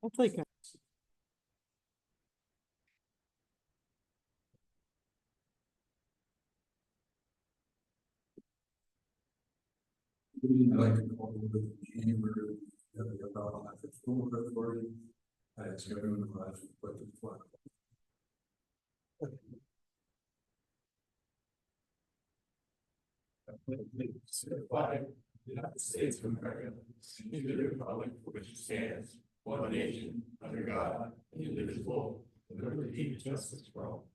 I'll take it. I'd like to call over the January about the Stormwater Authority. It's going to rise with the flood. United States of America, and the republic for which it stands, one nation, under God, indivisible, with liberty and justice for all.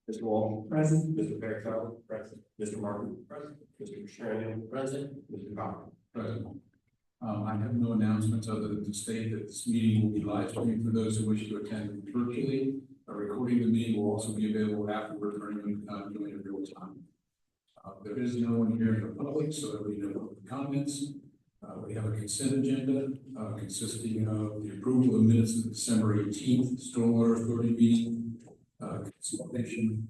Mr. Wall. Present. Mr. Fairchild. Present. Mr. Martin. Present. Mr. Sherman. Present. Mr. Cochran. Present. I have no announcements other than to state that this meeting will be live streamed for those who wish to attend virtually. A recording of the meeting will also be available afterward for anyone doing it real time. There is no one here in the public, so there will be no public comments. We have a consent agenda consisting of the approval of minutes of December 18th Stormwater Authority meeting, consultation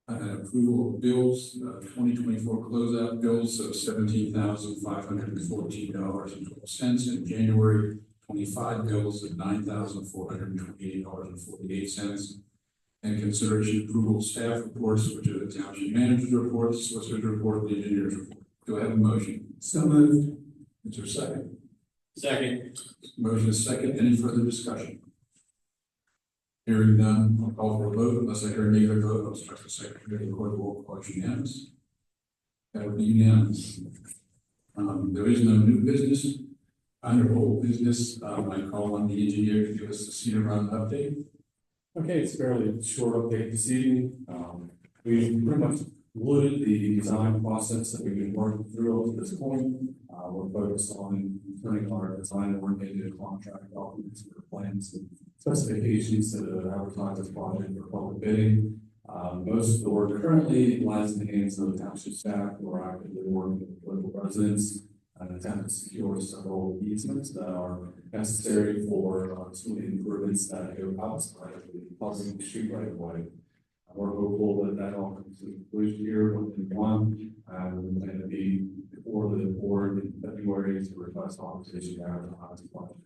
and approval of bills, 2024 closeout bills of $17,514.12, and January 25 bills of $9,428.48, and consideration approval of staff reports, which are the township manager's report, the solicitor's report, and the engineer's report. Do I have a motion? So moved. Is there a second? Second. Motion is second. Any further discussion? Hearing none, I'll call for a vote. Unless I hear any other vote, I'll instruct the secretary to record the roll call as unanimous. That would be unanimous. There is no new business. Under old business, I call on the engineer to give us the Cedar Run update. Okay, it's a fairly short update this evening. We pretty much wooded the design process that we've been working through up to this point. We're focused on turning our design work into contract documents for plans and specifications that advertise this project for public bidding. Most of the work currently lies in the hands of the township staff who are actively working with local residents and attempt to secure several easements that are necessary for some of the improvements that go outside of the public street right away. We're hopeful that that all comes to conclusion here within one, and we plan to be before the board in February to request authorization to advertise the project.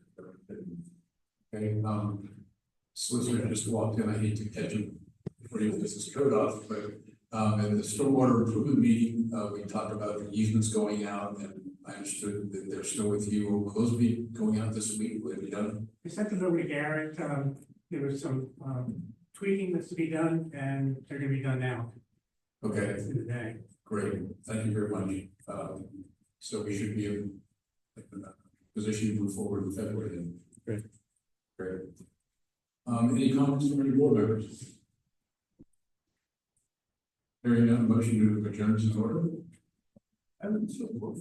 Okay, solicitor just walked in. I hate to catch him before he gets his coat off, but in the stormwater improvement meeting, we talked about the easements going out, and I understood that they're still with you. Will those be going out this week? Will they be done? I sent them over to Garrett. There was some tweaking that's to be done, and they're going to be done now. Okay, Today. great. Thank you very much. So we should be in a position to move forward in February then. Great. Great. Any comments from any board members? Hearing none, motion to adjourn is in order. And so move.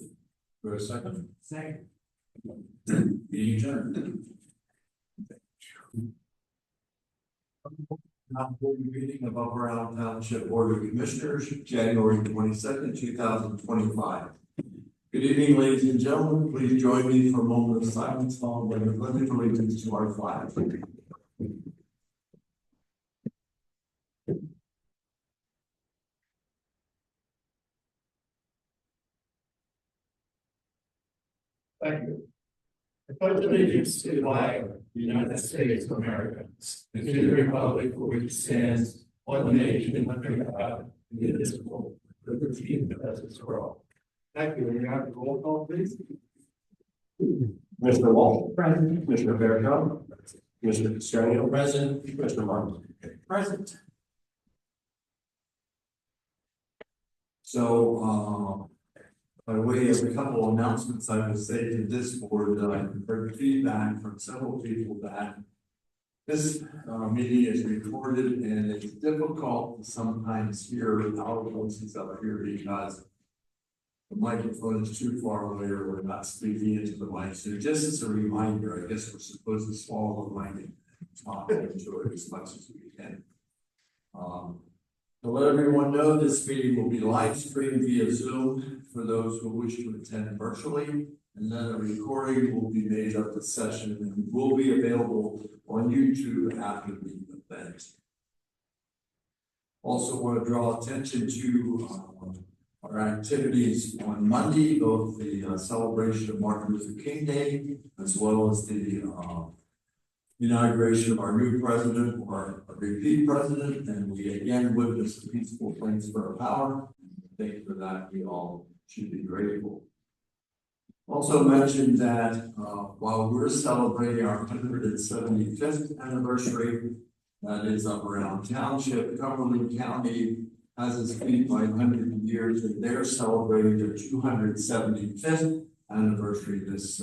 For a second. Second. Meeting adjourned. Board meeting of Upper Allen Township Board of Commissioners, January 22nd, 2025. Good evening, ladies and gentlemen. Please join me for a moment of silence followed by the pledge of allegiance to our flag. Thank you. I pledge allegiance to the flag of the United States of America, and to the republic for which it stands, one nation under God, indivisible, with liberty and justice for all. Thank you. May I have the roll call, please? Mr. Wall. Present. Mr. Fairchild. Mr. Castrano. Present. Mr. Martin. Present. So, by way of a couple of announcements, I will say to this board that I've heard feedback from several people that this meeting is recorded and it's difficult to sometimes hear our voices up here because the microphone is too far away or we're not speaking into the mic. So just as a reminder, I guess we're supposed to swallow the mic and talk into it as much as we can. To let everyone know, this meeting will be live streamed via Zoom for those who wish to attend virtually, and then a recording will be made of the session and will be available on YouTube after the event. Also want to draw attention to our activities on Monday, both the celebration of Martin Luther King Day, as well as the inauguration of our new president, or a repeat president, and we again witnessed a peaceful transfer of power. I think for that we all should be grateful. Also mentioned that while we're celebrating our 175th anniversary, that is up around township, Cumberland County has its feet by 100 years, and they're celebrating their 275th anniversary this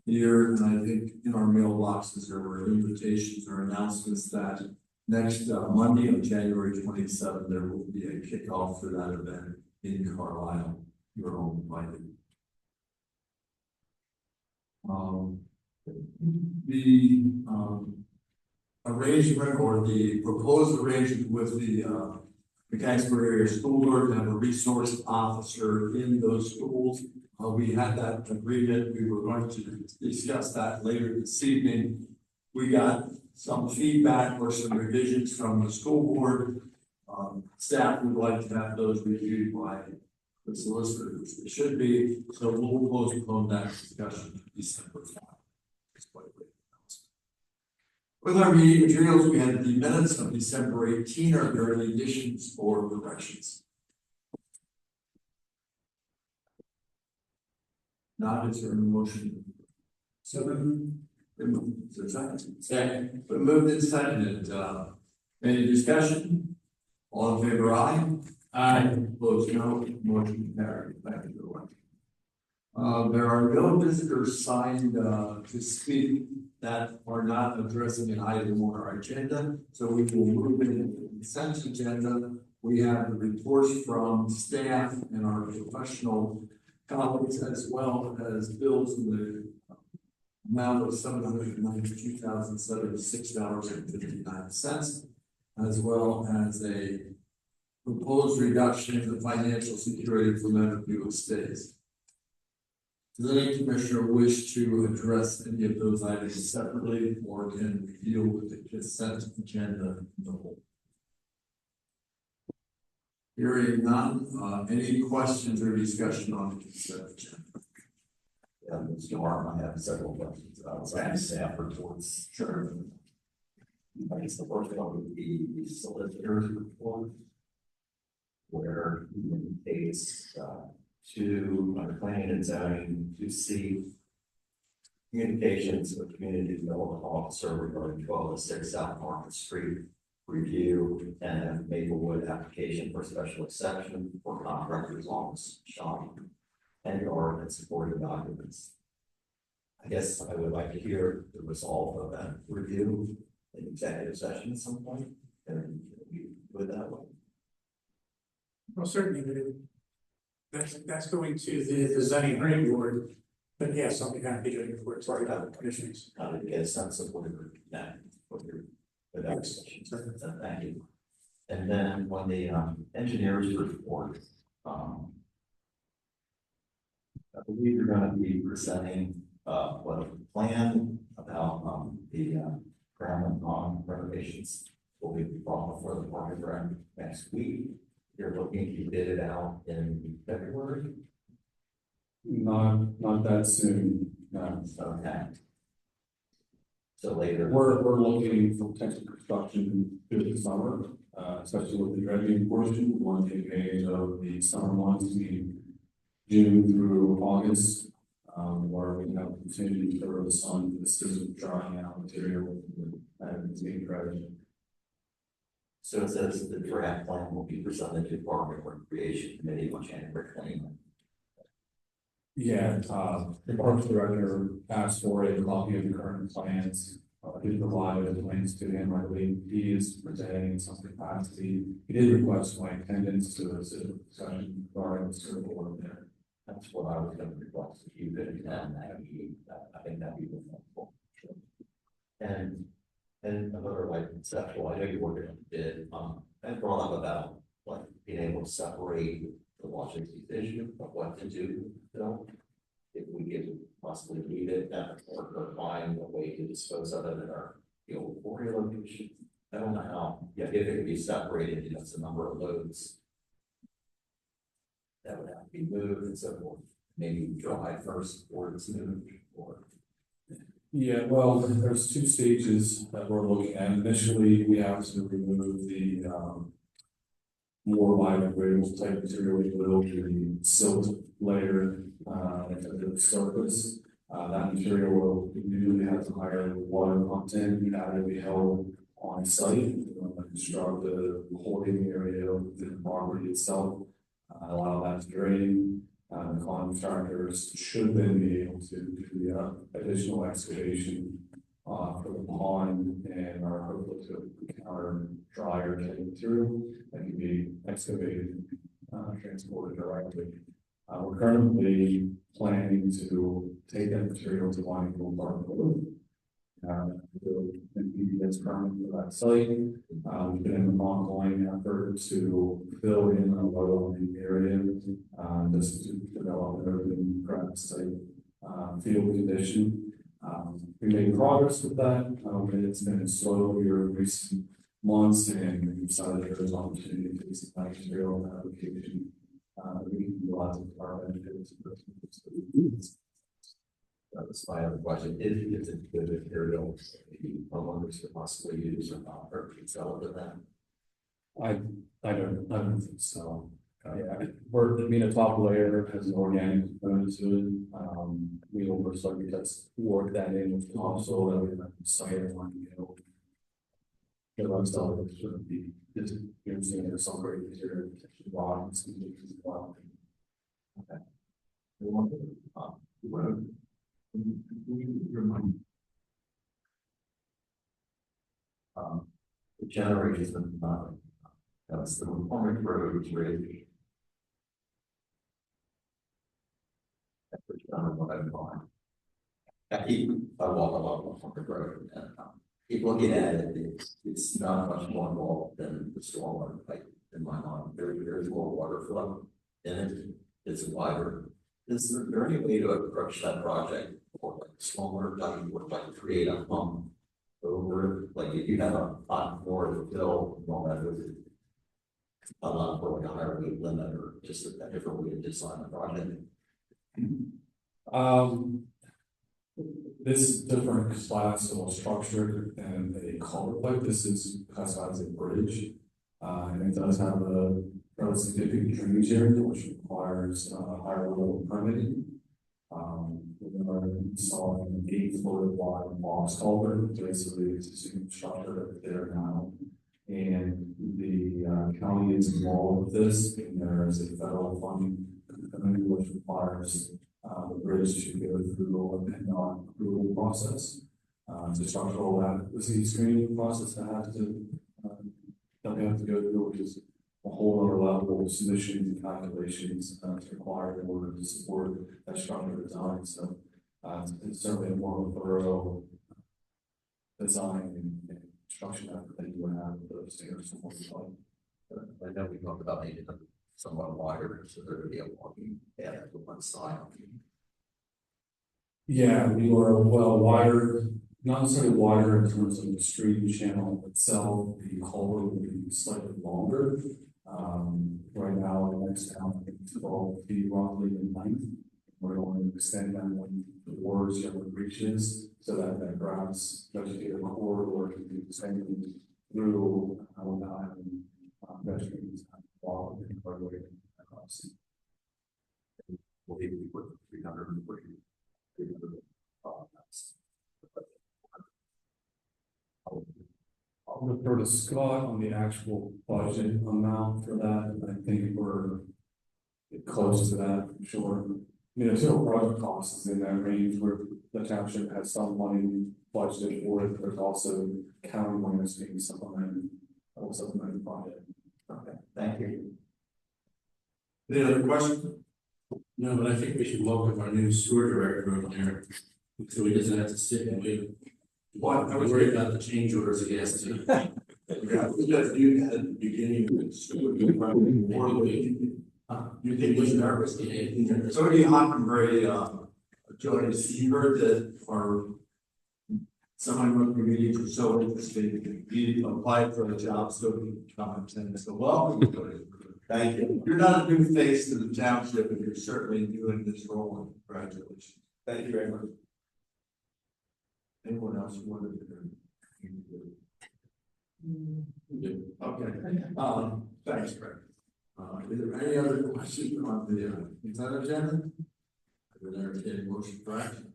year. And I think in our mailboxes there were invitations or announcements that next Monday on January 27th, there will be a kickoff for that event in Carlisle. You're all invited. The arrangement or the proposed arrangement with the Mechanicsburg Area School Board to have a resource officer in those schools. We had that agreement. We were going to discuss that later this evening. We got some feedback or some revisions from the school board. Staff would like to have those reviewed by the solicitor, which it should be. So we'll postpone that discussion to December 5. With our meeting materials, we had the minutes of December 18. Are there any additions or corrections? Not, is there a motion? So Is there a second? Second. But moved and seconded. Any discussion? All in favor, aye? Aye. Opposed, no. Motion carried. Thank you very much. There are no visitors signed to speak that are not addressing an item on our agenda, so we will move into the consent agenda. We have the reports from staff and our professional colleagues, as well as bills in the amount of $792,076.59, as well as a proposed reduction in the financial security for Meadowview Estates. Does any commissioner wish to address any of those items separately, or can we deal with the consent agenda in the whole? Hearing none, any questions or discussion on the consent agenda? Yeah, Mr. Martin, I have several questions about staff reports. Sure. I guess the first one would be the solicitor's report, where he indicates to planning and zoning to see communications with community development officer regarding 1206 South Market Street review and Maplewood application for special exception for contractors' office shop and yard and supporting documents. I guess I would like to hear the result of that review in executive session at some point, and we do it that way. well, certainly, that's going to the zoning hearing board, but yes, I'll be happy to report to the other commissioners. How to get a sense of what you're without session. So thank you. And then when the engineers report, I believe you're going to be presenting what a plan about the ground and pond renovations will be brought before the park and rec next week. You're looking to bid it out in February? Not that soon. No. Okay. So later. We're looking for potential construction through the summer, especially with the dredging portion. We want to take advantage of the summer months, meaning June through August, where we have opportunity for the sun, the system drying out material and it's being dredged. So it says the draft plan will be presented to Park and Recreation Committee on January 29th. Yeah, the parks director asked for a copy of the current plans. He provided the plans to him. I believe he is presenting in some capacity. He did request my attendance to the discussion regarding the circle there. That's what I was going to request if you could attend that meeting. I think that'd be helpful. And another like conceptual, I know you worked on it. I brought up about like being able to separate the Washington issue of what to do. If we could possibly leave it at or find a way to dispose of it in our old quarry location. I don't know how. Yeah, if it could be separated, it's a number of loads. be moved, and so forth. Maybe July 1st or it's moved, or. Yeah, well, there's two stages that we're looking at. Initially, we have to remove the, more biodegradable type material, which will be the silt layer, at the surface. That material will usually has a higher water content, that will be held on site, construct the holding area within the property itself, allow that to drain. The contractors should then be able to do the additional excavation for the pond and are hopeful to encounter drier material that can be excavated, transported directly. We're currently planning to take that material to Wynkoop Park Road. And PBS permit for that site. We've been in an ongoing effort to fill in a low-lying area, just to develop an urban craft site, field condition. We made progress with that, but it's been slow here in recent months, and we decided there was an opportunity to take some material application. We can utilize it for our benefits. That's my other question. If it's a good material, maybe homeowners could possibly use or sell it to them. I don't think so. I mean, a top layer has an organic component to it. We will most likely just work that in with topsoil that we have site on, the rest of it should be just, there's some great material, rock and some things as well. Okay. The generation, that's the McCormick Road Bridge. I walk along McCormick Road and keep looking at it, it's not much more involved than the stormwater pipe in my mind. There's more water flow in it, it's wider. Is there any way to approach that project or like stormwater pipe would like create a hump over it? Like if you have a pot more to fill, all that with it. Not for like a higher weight limit or just a different way to design the project. This is different class or structure than a culvert pipe. This is classified as a bridge, and it does have a rather significant drainage area, which requires a higher level of permitting. We are installing an 8-foot wide box culvert, basically it's the same structure that's there now. And the county is involved with this, and there is a federal funding component which requires the bridge to go through a PennDOT approval process. It's a structural adequacy screening process that we have to go through, which is a whole other level of submissions and calculations that's required in order to support that structure design. So it's certainly a more thorough design and construction effort that you would have with those stairs. I know we talked about making them somewhat wider so there would be a walking path to one side. Yeah, we were well wider, not necessarily wider in terms of the street channel itself. The culvert will be slightly longer. Right now, the next down 12 feet roughly in length. We're going to extend that one towards the reaches so that that grass vegetative corridor can be extended through without having vegetables fall in the roadway across. We'll even be put 340. I'll refer to Scott on the actual budget amount for that. I think we're close to that for sure. I mean, the total project cost is in that range where the township has some money budgeted for it. There's also county money that's being supplemented project. Okay, thank you. Any other questions? No, but I think we should welcome our new sewer director over there, so he doesn't have to sit and wait. What? I was worried about the change orders he has to. Yeah, we just knew that at the beginning of the sewer. You think he's nervous? Yeah. Tony Hockenberry, joined us. You heard that our someone wrote the meetings were so interesting, he applied for a job, so he commented, so welcome. Thank you. You're not a new face to the township, and you're certainly doing this role, and congratulations. Thank you very much. Anyone else who wanted to? Okay, thanks, Greg. Is there any other questions on the consent agenda? I would entertain a motion for action.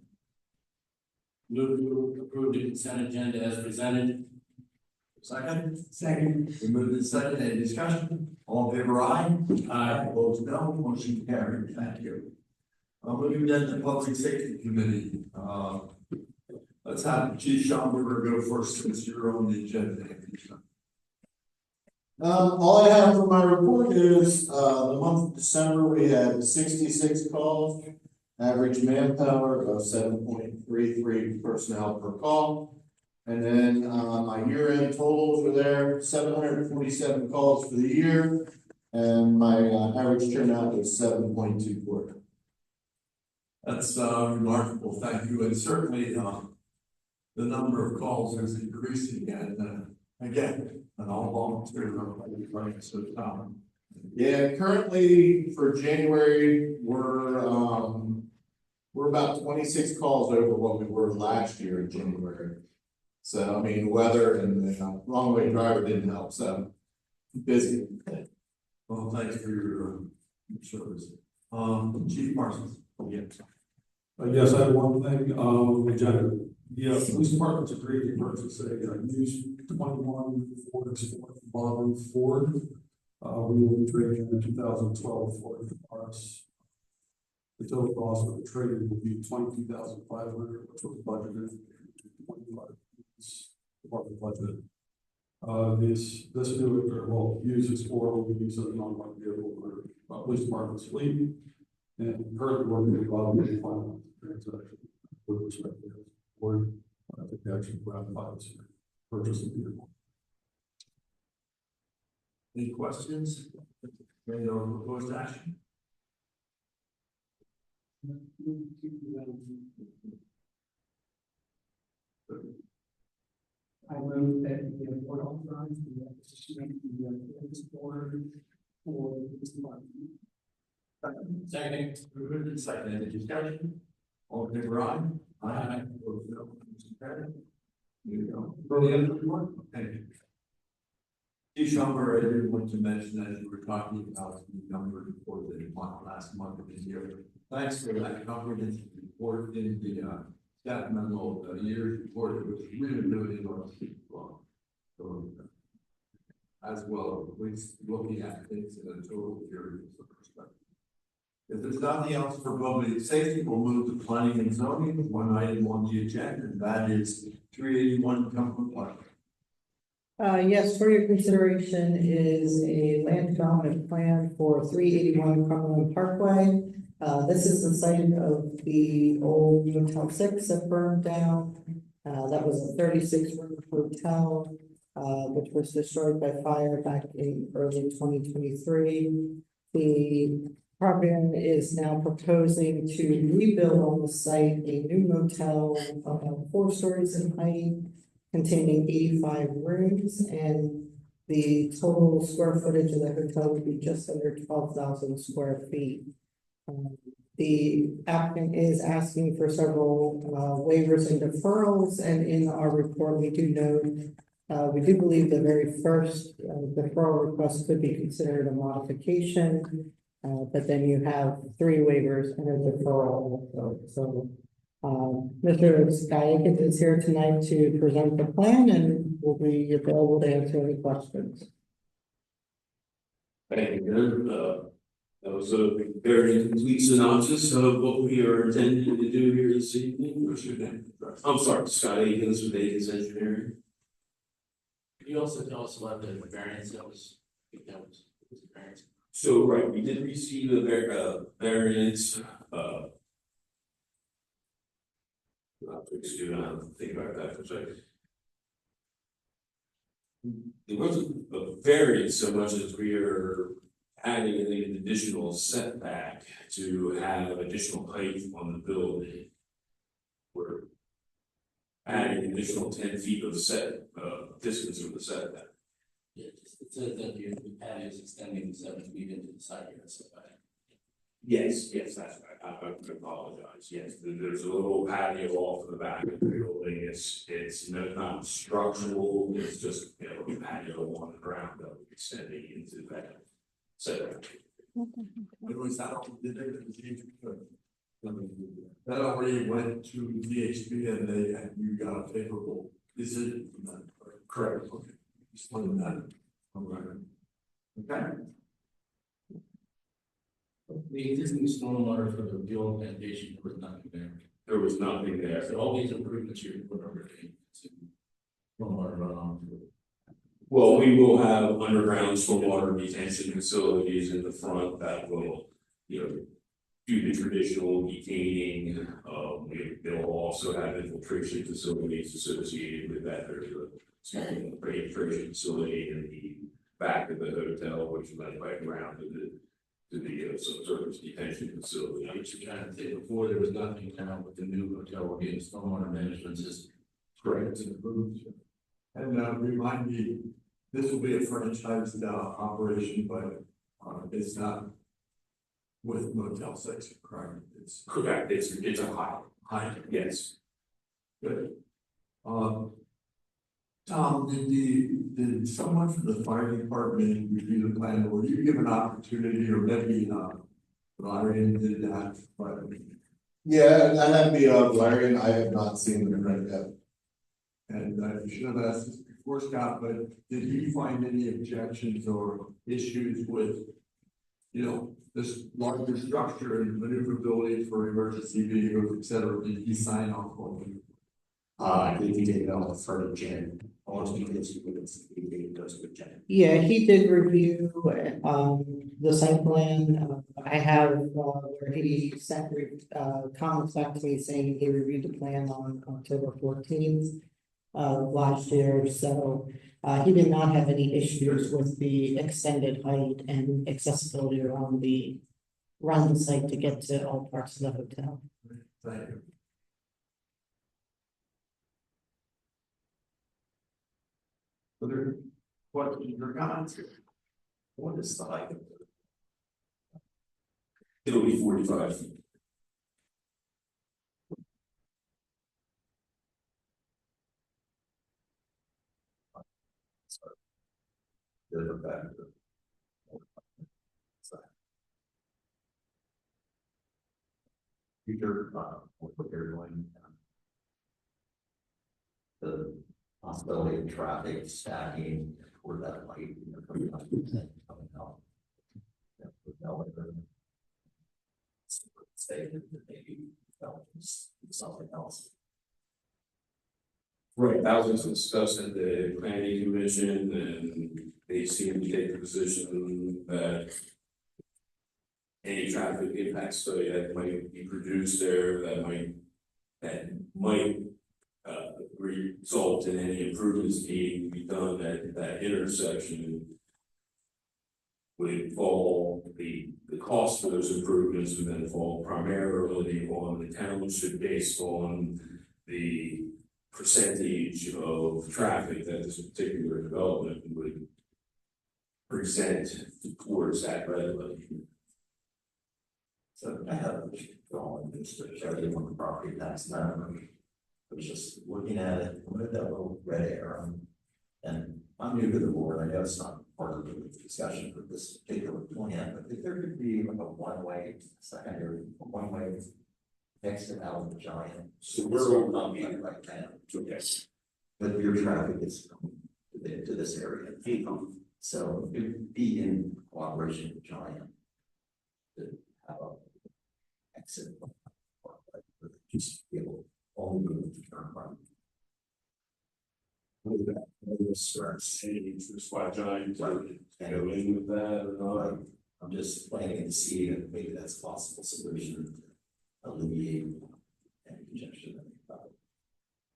Move to approve the consent agenda as presented. Second, Second. we moved in second, any discussion? All in favor, aye? Aye. Opposed, no, motion carried, thank you. Moving then to Public Safety Committee, let's have Chief Schomburger go first, since you're on the agenda. All I have for my report is, the month of December, we had 66 calls, average manpower of 7.33 personnel per call. And then, my year-end totals were there, 747 calls for the year, and my, average turnout was 7.24. That's remarkable, thank you, and certainly, the number of calls is increasing, and, again, and all volunteers are running, so, Yeah, currently for January, we're about 26 calls over what we were last year in January. So, I mean, weather and the wrong way driver didn't help, so busy. well, thanks for your service. Chief Parsons. Yes, I have one thing, agenda. Yeah, police department's agreed to purchase a used 21 Ford Explorer from Bob Ford. We will be trading in the 2012 Ford RS. The total cost of the trade will be $22,500, which was budgeted. 25 department budget. This new used Explorer will be used as an online vehicle for police department's fleet. And currently working with Bob on the final transaction with respect to his board. I think they actually ratified this purchase of the vehicle. Any questions? Any other proposed action? I move that the board authorize the acquisition of the board for this department. Second. Moved and seconded, any discussion? All in favor, aye? Aye. Opposed, no, motion carried. Here you go. For the other one, okay. Chief Schomburger, I did want to mention that you were talking about the number for the last month of the year. Thanks for that comprehensive report in the staff memo, the year's report, it was really interesting. So, as well, at least looking at things in a total period perspective. If there's nothing else for public safety, we'll move to planning and zoning, one item on the agenda, and that is 381 Cumberland Park. Yes, for your consideration is a land development plan for 381 Cumberland Parkway. This is the site of the old Motel 6 that burned down. That was a 36-room hotel, which was destroyed by fire back in early 2023. The property owner is now proposing to rebuild on the site a new motel about 4 stories in height, containing 85 rooms, and the total square footage of the hotel would be just under 12,000 square feet. The applicant is asking for several waivers and deferrals, and in our report, we do note, we do believe the very first deferral request could be considered a modification, but then you have 3 waivers and a deferral. Mr. Skyakis is here tonight to present the plan and will be available to answer any questions. Thank you. That was a very complete synopsis of what we are intending to do here this evening. What's your name? I'm sorry, Scott Akins with Akins Engineering. Could you also tell us about the variance that was variance? So, right, we did receive a variance, excuse me, I have to think about that for a second. It wasn't a variance so much as we are adding an additional setback to have additional height on the building. We're adding additional 10 feet of distance from the setback. It says that the patio is extending 7 feet into the side yard setback. Yes, that's right, I apologize, yes, there's a little patio off the back of the building, it's not structural, it's just, you know, a patio on the ground that we're extending into that setback. But was that all did they do the ZHB? That already went to ZHB and you got a favorable decision from that. Correct. Okay. Just wanted that. Okay. The existing stormwater for the old plantation, there was nothing there. There was nothing there. So all these improvements you're put already, stormwater runoff. Well, we will have underground stormwater detention facilities in the front that will, you know, do the traditional detaining. They'll also have infiltration facilities associated with that. There's a infiltration facility in the back of the hotel, which is led by ground to the subsurface detention facility. I was trying to say before, there was nothing now with the new hotel, we're getting stormwater management system. Correct. It's improved. And remind me, this will be a franchised operation, but it's not with Motel 6, correct? It's Correct. It's a high. Yes. good. Tom, did someone from the fire department review the plan, or you give an opportunity, or maybe Larry did that, but Yeah, that'd be, Larry, and I have not seen the print yet. and I should have asked this before, Scott, but did he find any objections or issues with, you know, this larger structure and maneuverability for emergency vehicles, et cetera? Did he sign off on it? I think he did it on the front of Jan. I want to because he does with Jan. Yeah, he did review, the site plan. I have, where he sent, comments back to me saying he reviewed the plan on October 14th. Last year, so, he did not have any issues with the extended height and accessibility around the site to get to all parts of the hotel. Thank you. Other questions or comments? What is the height? It'll be 45 feet. Future, what they're doing. The possibility of traffic stacking toward that light, you know, coming out. Statement that maybe something else. Right, that was discussed at the planning commission, and they seem to take the position that any traffic impact study that might be produced there, that might result in any improvements needing to be done at that intersection would fall, the cost for those improvements would then fall primarily on the township based on the percentage of traffic that this particular development would present towards that readily. So I have going to show you on the property tax number. I was just looking at it, with that little red arrow. And I'm new to the board, I know it's not part of the discussion for this particular plan, but if there could be like a one-way, secondary, one-way exit out of the giant. So we're not being right now. Yes. But your traffic is coming to this area. So it would be in cooperation with Giant to have a exit. Just be able only move to turn right. That's why John go in with that or not. I'm just planting to see if maybe that's a possible solution to alleviate any congestion.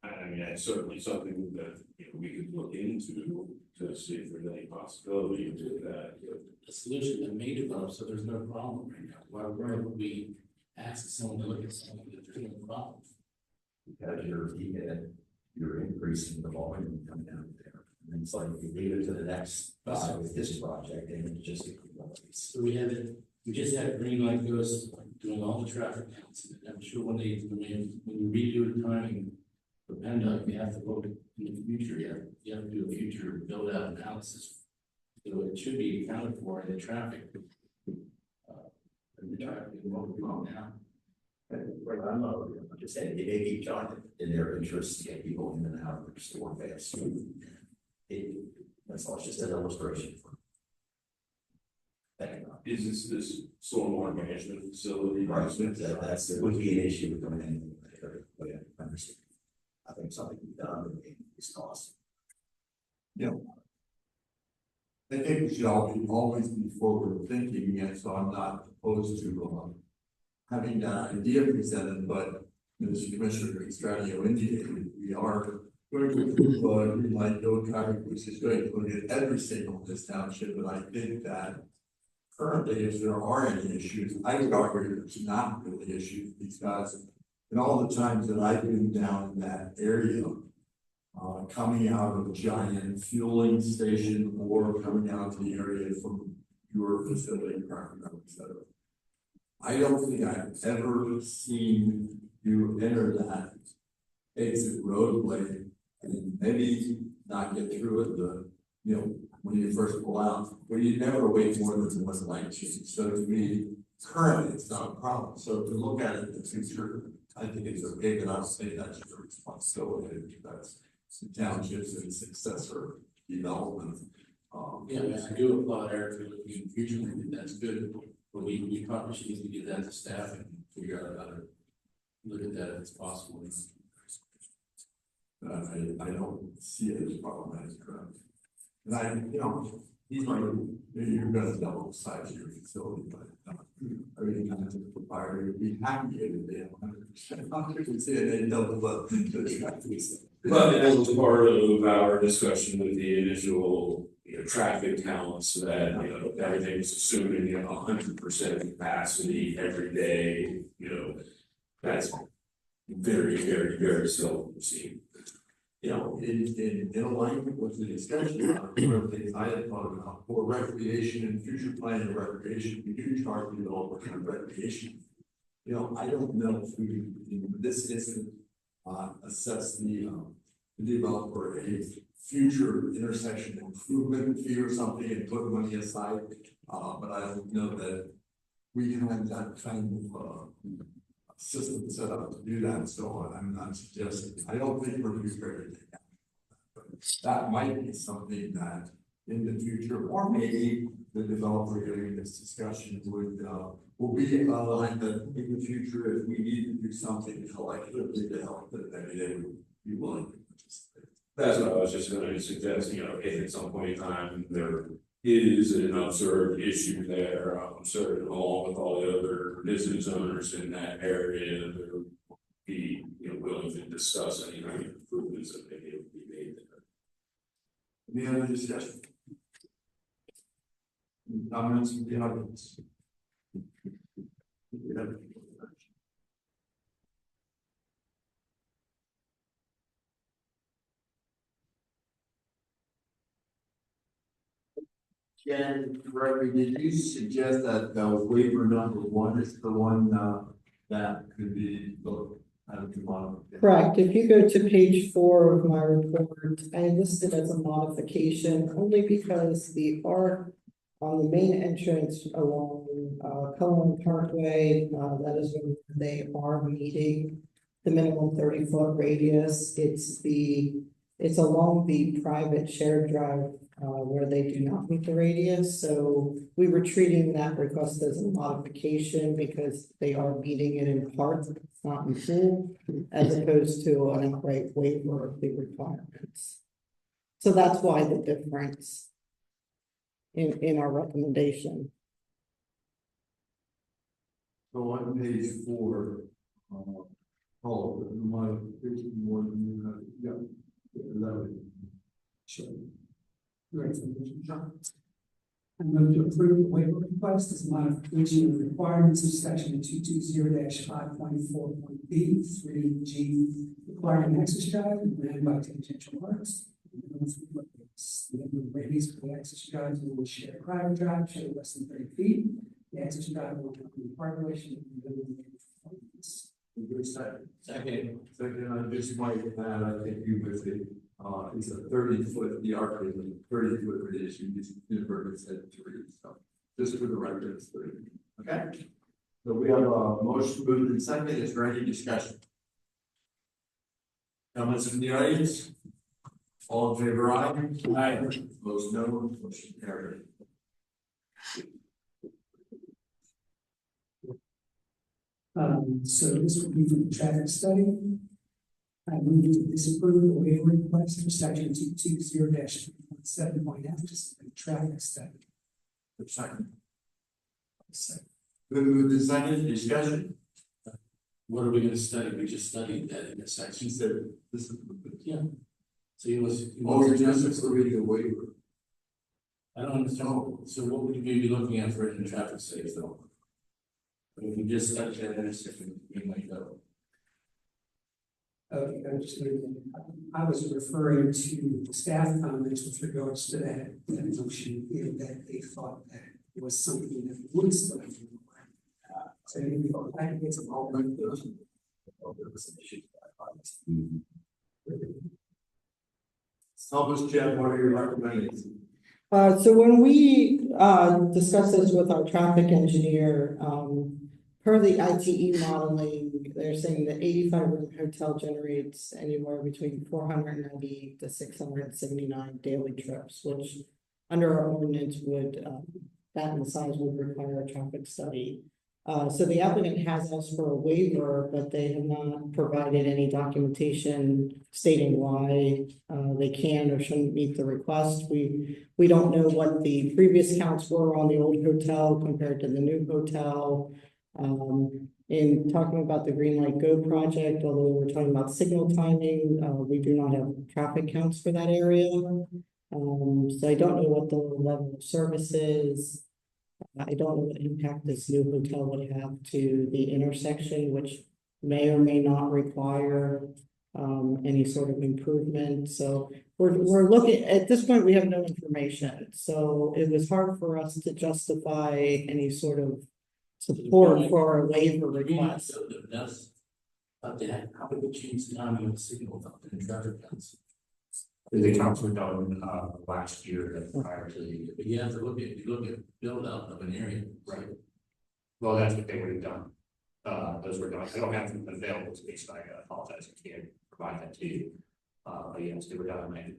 I mean, it's certainly something that, you know, we could look into to see if there's any possibility to do that. A solution that may develop, so there's no problem right now. Why would we ask someone to look at something that there's no problem? Because you're increasing the volume coming down there. And it's like we leave it to the next with this project and it just. So we just had a green light goes doing all the traffic counts, and I'm sure when you redo the timing for PennDOT, you have to look in the future, you have to do a future build out analysis. So it should be accounted for in the traffic. The traffic is what we're on now. I'm just saying, they keep talking in their interest to get people in and out of the store fast. That's all, it's just an illustration for. Is this stormwater management facility? Right, that's, it would be an issue with them in the area, but yeah, I understand. I think something can be done with these costs. I think we should always be forward thinking, and so I'm not opposed to having that idea presented, but as Commissioner Estradio indicated, we are going to approve green light no traffic, which is going to look at every single in this township, but I think that currently, if there are any issues, I would argue there's not really issues, because in all the times that I've been down in that area, coming out of a giant fueling station or coming out to the area from your facility, etc. I don't think I've ever seen you enter that exit roadway and maybe not get through it, when you first pull out, but you never wait more than one light change. So to me, currently it's not a problem. So to look at it in the future, I think it's okay, but I'll say that's your responsibility. That's the townships and successor development. I do applaud Eric for looking in the future, I think that's good, but we probably should need to get that to staff and figure out how to look at that if it's possible. I don't see it as problematic. And he's like, maybe you're gonna double the size of your facility, but I really kind of think the proprietor would be happy if they have 100%. I can see it, they double the traffic. But that was part of our discussion with the initial, traffic counts that, everything was assuming, 100% capacity every day, that's very, very, very seldom seen. In alignment with the discussion, one of the things I had thought about for recreation and future planning of recreation, we do charge developers for recreation. I don't know if we, in this instance, assess the developer a future intersection improvement fee or something and put money aside. But I don't know that we have that kind of system set up to do that, so I'm not suggesting, I don't think we're too ready to that. But that might be something that in the future, or maybe the developer during this discussion will be aligned that in the future, if we need to do something collectively to help it, maybe they would be willing to participate. That's what I was just going to suggest, if at some point in time there is an observed issue there, I'm certain along with all the other business owners in that area, there would be, willing to discuss any kind of improvements that maybe would be made there. Any other discussion? Comments from the audience? Jen, Gregory, did you suggest that waiver number 1 is the one that could be looked at the bottom? Correct. If you go to page 4 of my report, I listed as a modification only because the arc on the main entrance along Cullen Parkway, that is when they are meeting the minimum 30-foot radius. It's along the private shared drive where they do not meet the radius. So we were treating that request as a modification because they are meeting it in part, not in full, as opposed to an outright waiver of the requirements. So that's why the difference in our recommendation. So on page 4, modification more than yeah, 11. Sure. I'm going to approve the waiver request as a modification of the requirements of section 220-5.4.b 3G requiring access drive and land by tangential arcs. The raised for the access drive will share private drive, share less than 30 feet. The access drive will come from the parkway. Second, I just might add, I think you with it, it's a 30-foot, the arc is a 30-foot radius, you just inverted said 3, so just for the record, it's 30. Okay? So we have a motion moved and second, is there any discussion? Comments from the audience? All in favor, aye? Aye. Opposed, no, motion carried. So this would be for the traffic study. I move to disapprove the waiver request for section 220-3.7.f, just for the traffic study. Second. Moved and second, discussion? What are we gonna study? We just studied that in the She section. said, this is. Yeah. So you was. Oh, you're just reading a waiver. I don't understand. So what would you be looking at for in the traffic study though? I mean, we just studied that intersection, we might go. Okay, I was referring to staff comments with regards to that motion, that they thought that it was something that would still be. So you know, I can get some all recommendation. Help us, Jeff, what are your recommendations? So when we, discussed this with our traffic engineer, per the ITE modeling, they're saying the 85-room hotel generates anywhere between 490 to 679 daily trips, which under our ordinance would, that in size would require a traffic study. So the applicant has asked for a waiver, but they have not provided any documentation stating why they can or shouldn't meet the request. We don't know what the previous counts were on the old hotel compared to the new hotel. In talking about the Green Light Go project, although we're talking about signal timing, we do not have traffic counts for that area. So I don't know what the level of service is. I don't know what impact this new hotel would have to the intersection, which may or may not require any sort of improvement. So we're looking at this point, we have no information. So it was hard for us to justify any sort of support for a waiver request. So that's, but then how would we change the timing of the signal in traffic counts? The accounts were done, last year prior to the. But you have to look at build out of an area, right? Well, that's what they would have done. Those were done. I don't have them available to me, so I apologize. I can't provide that to you. But yes, they were done in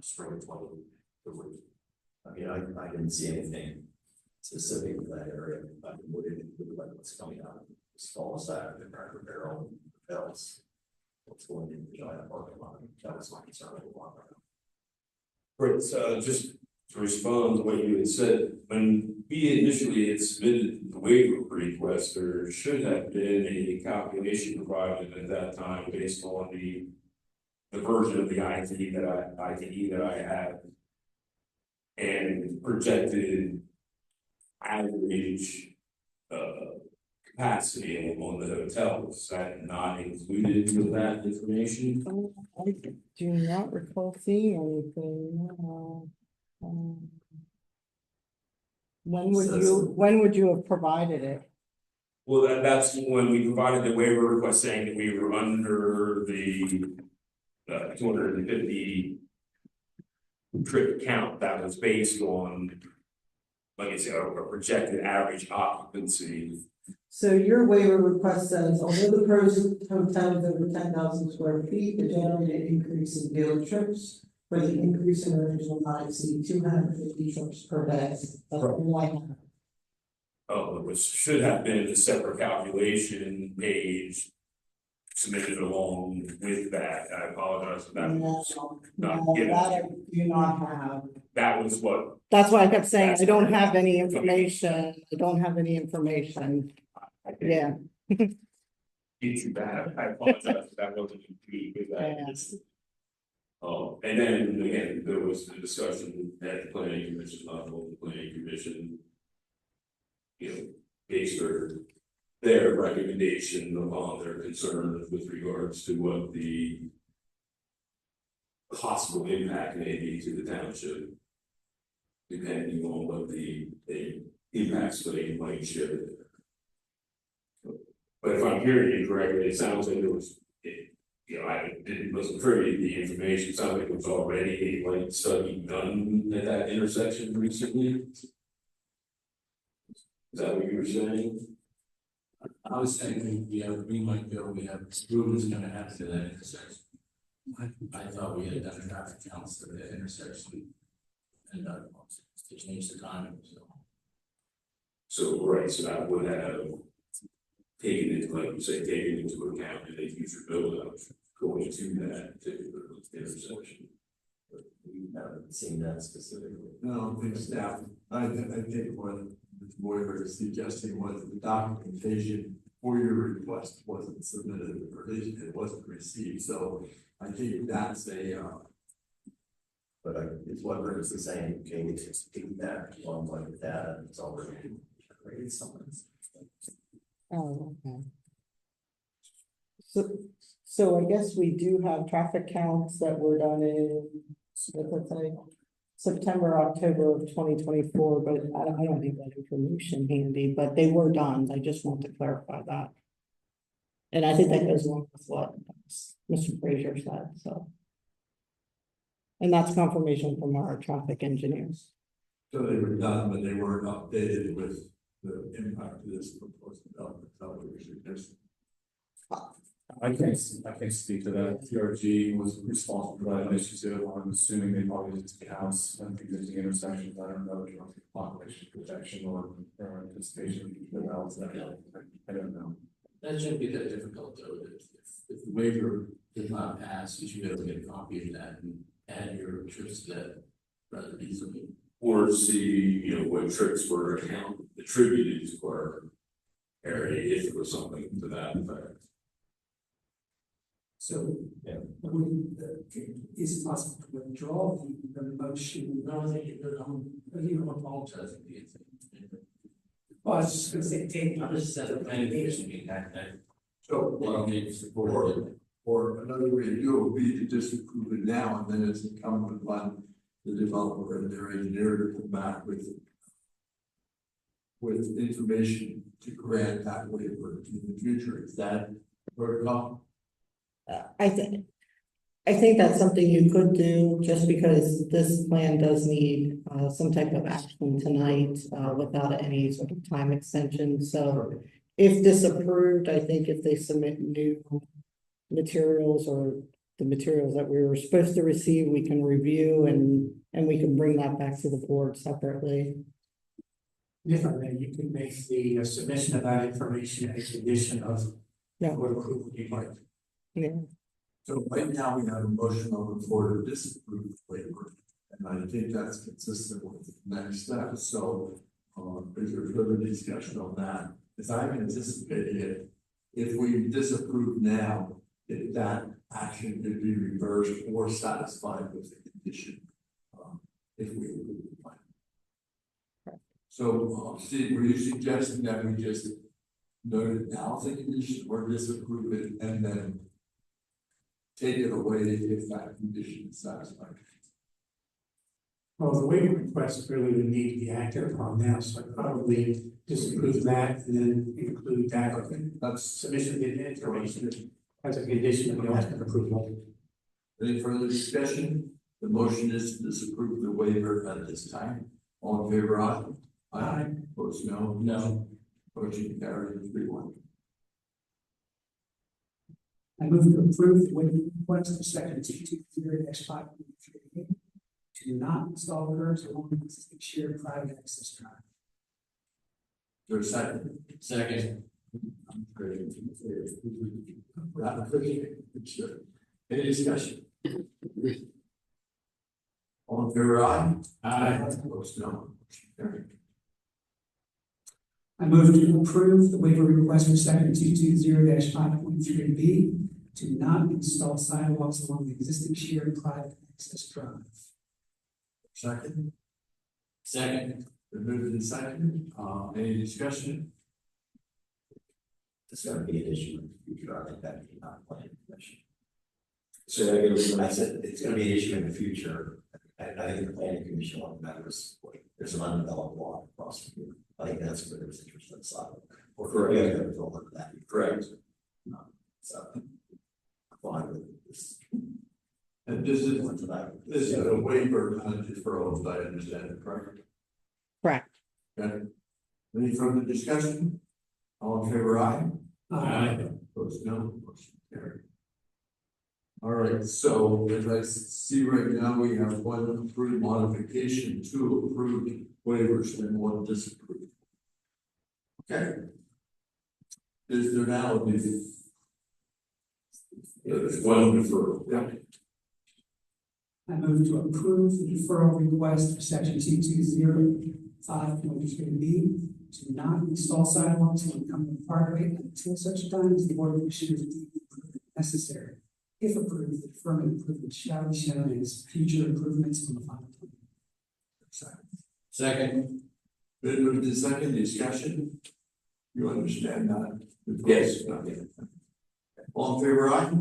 spring of 20. I mean, I didn't see anything specific to that area. I would like what's coming out of this fall side of the Cracker Barrel bells. What's going in the giant parking lot? That was my concern a while ago. Right, so just to respond to what you had said, when we initially had submitted the waiver request, there should have been a calculation provided at that time based on the version of the ITE that I had. And projected average capacity on the hotels. Is that not included with that information? I do not recall seeing anything. When would you have provided it? Well, that's when we provided the waiver request saying that we were under the 250 trip count that was based on, like I said, a projected average occupancy. So your waiver request says, although the pros hotel is over 10,000 square feet, the generated increase in daily trips for the increase in earnings will not exceed 250 trips per day. That's all I have. Oh, which should have been a separate calculation page submitted along with that. I apologize for that. No, Not no, given. that I do not have. That was what. That's why I kept saying, That's I don't correct. have any information. I don't have any information. I did. Yeah. It's too bad. I apologize if that wasn't included with that. Yes. And then again, there was the discussion at the planning commission level, the planning commission. You know, based their recommendation upon their concerns with regards to what the possible impact may be to the township. Depending on what the impact study might show. But if I'm hearing you correctly, it sounds like wasn't privy to the information, it sounds like it was already a light study done at that intersection recently. Is that what you were saying? I was saying, we have a green light bill, we have improvements gonna happen to that intersection. I thought we had done traffic counts for that intersection. And to change the timing, so. So, right, so that would have taken it, like you say, taken into account in a future build out going to that particular intersection. We haven't seen that specifically. No, I don't think staff, I think what Mr. Boyer is suggesting was the documentation for your request wasn't submitted, or at least it wasn't received, so I think that's But it's what Rick is saying, okay, we just piggyback on like that, and it's already created something. Oh, okay. So I guess we do have traffic counts that were done in, let's say, September, October of 2024, but I don't have that information handy, but they were done. I just want to clarify that. And I think that goes along with what Mr. Frazier said, so. And that's confirmation from our traffic engineers. so they were done, but they weren't updated with the impact of this proposed development. That's what we suggested. I can't speak to that. TRG was responsible for that initiative. I'm assuming they probably did counts and existing intersections. I don't know, population projection or anticipation of that. I don't know. That shouldn't be that difficult though, if the waiver did not pass, you should be able to get a copy of that and add your trips to that rather easily. Or see, what trips were attributed to our area, if it was something to that effect. So, Yeah. is it possible to withdraw the motion? No, I think you're good on, you don't apologize for the thing. Well, I was just gonna say, take. I just said the planning commission meeting that, So, well, maybe support it. or another way to do it would be to disapprove it now, and then it's incumbent upon the developer and their engineer to come back with information to grant that waiver in the future. Is that protocol? I think that's something you could do, just because this plan does need some type of action tonight without any sort of time extension. So if disapproved, I think if they submit new materials or the materials that we were supposed to receive, we can review and we can bring that back to the board separately. If I may, you could make the submission of that information a condition of what approval you'd like. Yeah. So right now we have a motion on the floor to disapprove the waiver, and I think that's consistent with the next step. So, is there further discussion on that? As I'm anticipating it, if we disapprove now, if that action could be reversed or satisfied with the condition, if we approve the plan. So, Steve, were you suggesting that we just note it now as a condition or disapprove it and then take it away if that condition is satisfied? Well, the waiver request really would need to be acted upon now, so I'd probably disapprove that and then include that, that's submission of the information as a condition of the ultimate approval. Any further discussion? The motion is to disapprove the waiver at this time. All in favor, aye? Aye. Opposed, no? No. Motion carried 3-1. I move to approve the waiver request for section 220-5.38 to not install curbs along the existing shared private access drive. Is there a second? Second. Any discussion? All in favor, aye? Aye. Opposed, no? Motion carried. I move to approve the waiver request for section 220-5.3B to not install sidewalks along the existing shared private access drive. Second. Second. Been moved and seconded. Any discussion? It's gonna be an issue in the future, I think that be not planning commission. Say that again. I said, it's gonna be an issue in the future. I think the planning commission on matters, like, there's an undeveloped lot across from here. I think that's where there's interest in the side. Or Correct. yeah, there's all of that. Correct. So. Fine with this. And this is, One tonight. this is a waiver, not a deferral, if I understand it correctly. Correct. Okay. Any further discussion? All in favor, aye? Aye. Opposed, no, motion carried. All right, so as I see right now, we have one approved modification, two approved waivers, and one disapproved. Okay. Is there now this? There's one deferral. Yeah. I move to approve the deferral request for section 220.5.3B to not install sidewalks on Cumberland Parkway until such time as the board of commissioners deem the improvement necessary. If approved, the deferment improvement shall be shown as future improvements on the final plan. Second. Been moved to second discussion. You understand that? Yes. Okay. All in favor, aye?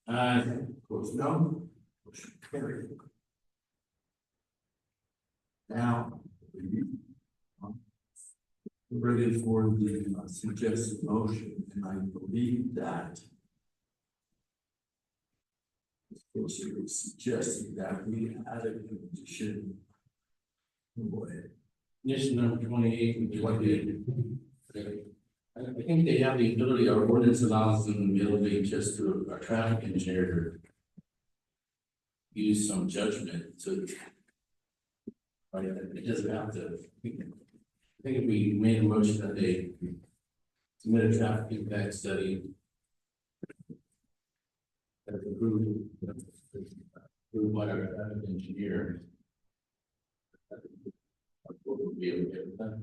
Aye. Opposed, no? Motion carried. Now, we're ready for the suggested motion, and I believe that she was suggesting that we add a condition. Condition number 28 and 28. I think they have the ability, our ordinance allows them the ability just to, our traffic engineer to use some judgment to. Right, it doesn't have to. I think if we made a motion that they submit a traffic impact study. That's approved by our traffic engineer. Would be okay with that.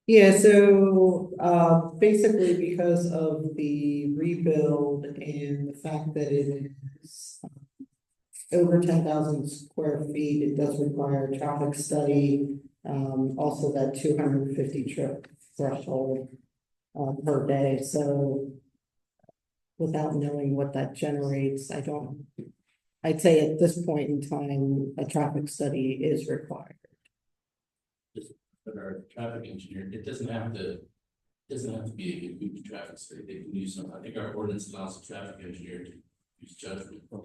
Yeah, so basically because of the rebuild and the fact that it is over 10,000 square feet, it does require a traffic study. Also that 250 trip threshold per day. So without knowing what that generates, I'd say at this point in time, a traffic study is required. But our traffic engineer, it doesn't have to be a huge traffic study, they can use some, I think our ordinance allows the traffic engineer to use judgment on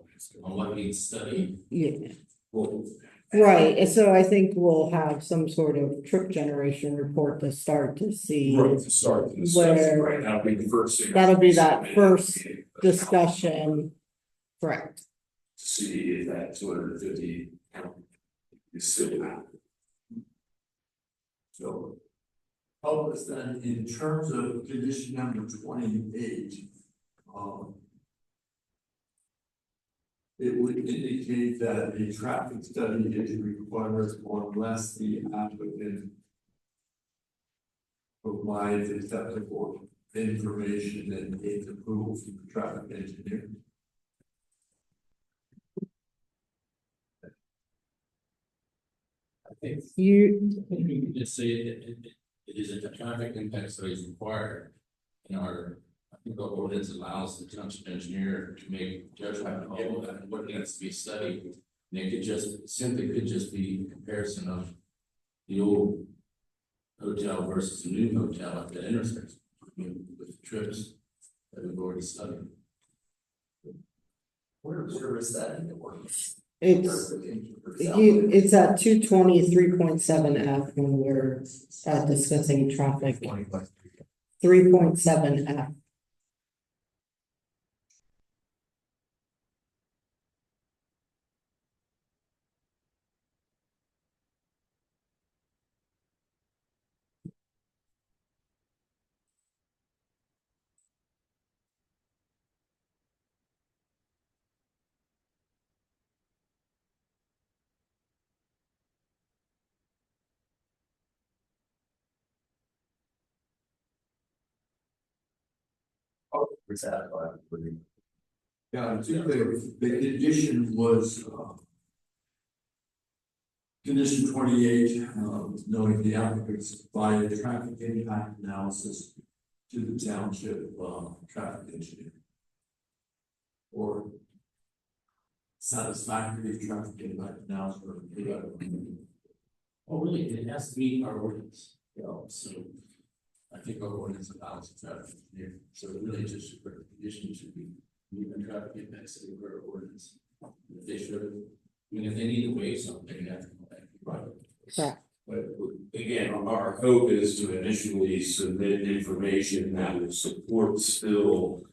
what needs study. Yeah. Well, Right, and so I think we'll have some sort of trip generation report to start to see. Right, to start to discuss, Where- right, that'll be the first thing. That'll be that first discussion, correct? To see if that 250 is still happening. So, help us then in terms of condition number 28. It would indicate that a traffic study is required unless the applicant provides acceptable information and gains approval from the traffic engineer. I think You, we can just say it is a traffic impact study is required. In our, I think the ordinance allows the township engineer to make judgment on what needs to be studied. And it could just be a comparison of the old hotel versus the new hotel at the intersection, with trips that we've already studied. Where is that in the ordinance? it's at 223.7 F when we're discussing traffic. 3.7 F. We're satisfied with the. Yeah, I think the condition was, condition 28, knowing the applicants by a traffic impact analysis to the township, traffic engineer. Or satisfactory traffic impact announcement. Oh, really? It has to meet our ordinance. Yeah, so I think our ordinance allows traffic here. So really just the condition should be meet the traffic impacts of our ordinance. If they should, I mean, if they need to waive something, they have to come back. Right. Correct. But again, our hope is to initially submit information that will support still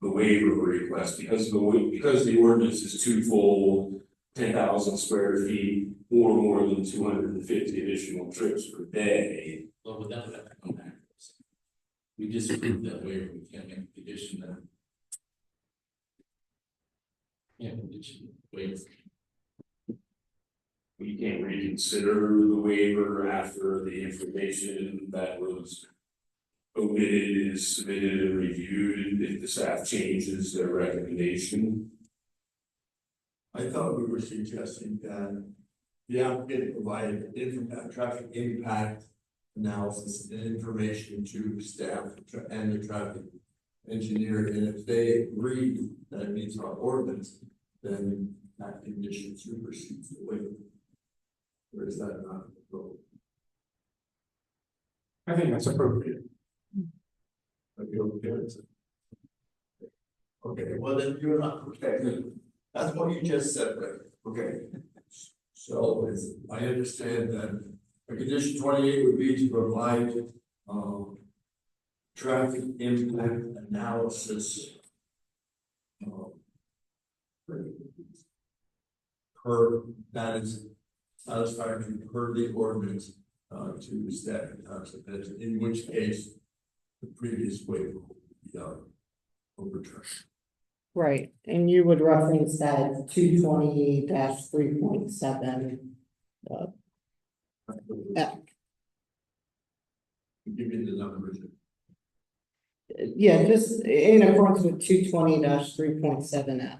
the waiver request, because the ordinance is twofold, 10,000 square feet or more than 250 additional trips per day. Well, but that would have to come back to us. We just approved that waiver, we can't make a condition that. Yeah, condition waiver. We can't reconsider the waiver after the information that was omitted is submitted and reviewed, if the staff changes their recommendation. I thought we were suggesting that the applicant provided traffic impact analysis and information to staff and the traffic engineer, and if they agree that it meets our ordinance, then that condition supersedes the waiver. Or is that not appropriate? I think that's appropriate. Okay, well then you're not, okay, that's what you just said, right? Okay. So I understand that a condition 28 would be to provide, traffic impact analysis. Per, that is satisfactory per the ordinance, to the staff and township, in which case the previous waiver will be overturned. Right, and you would reference that 220-3.7. Give you the numbers. Yeah, just in accordance with 220-3.7F.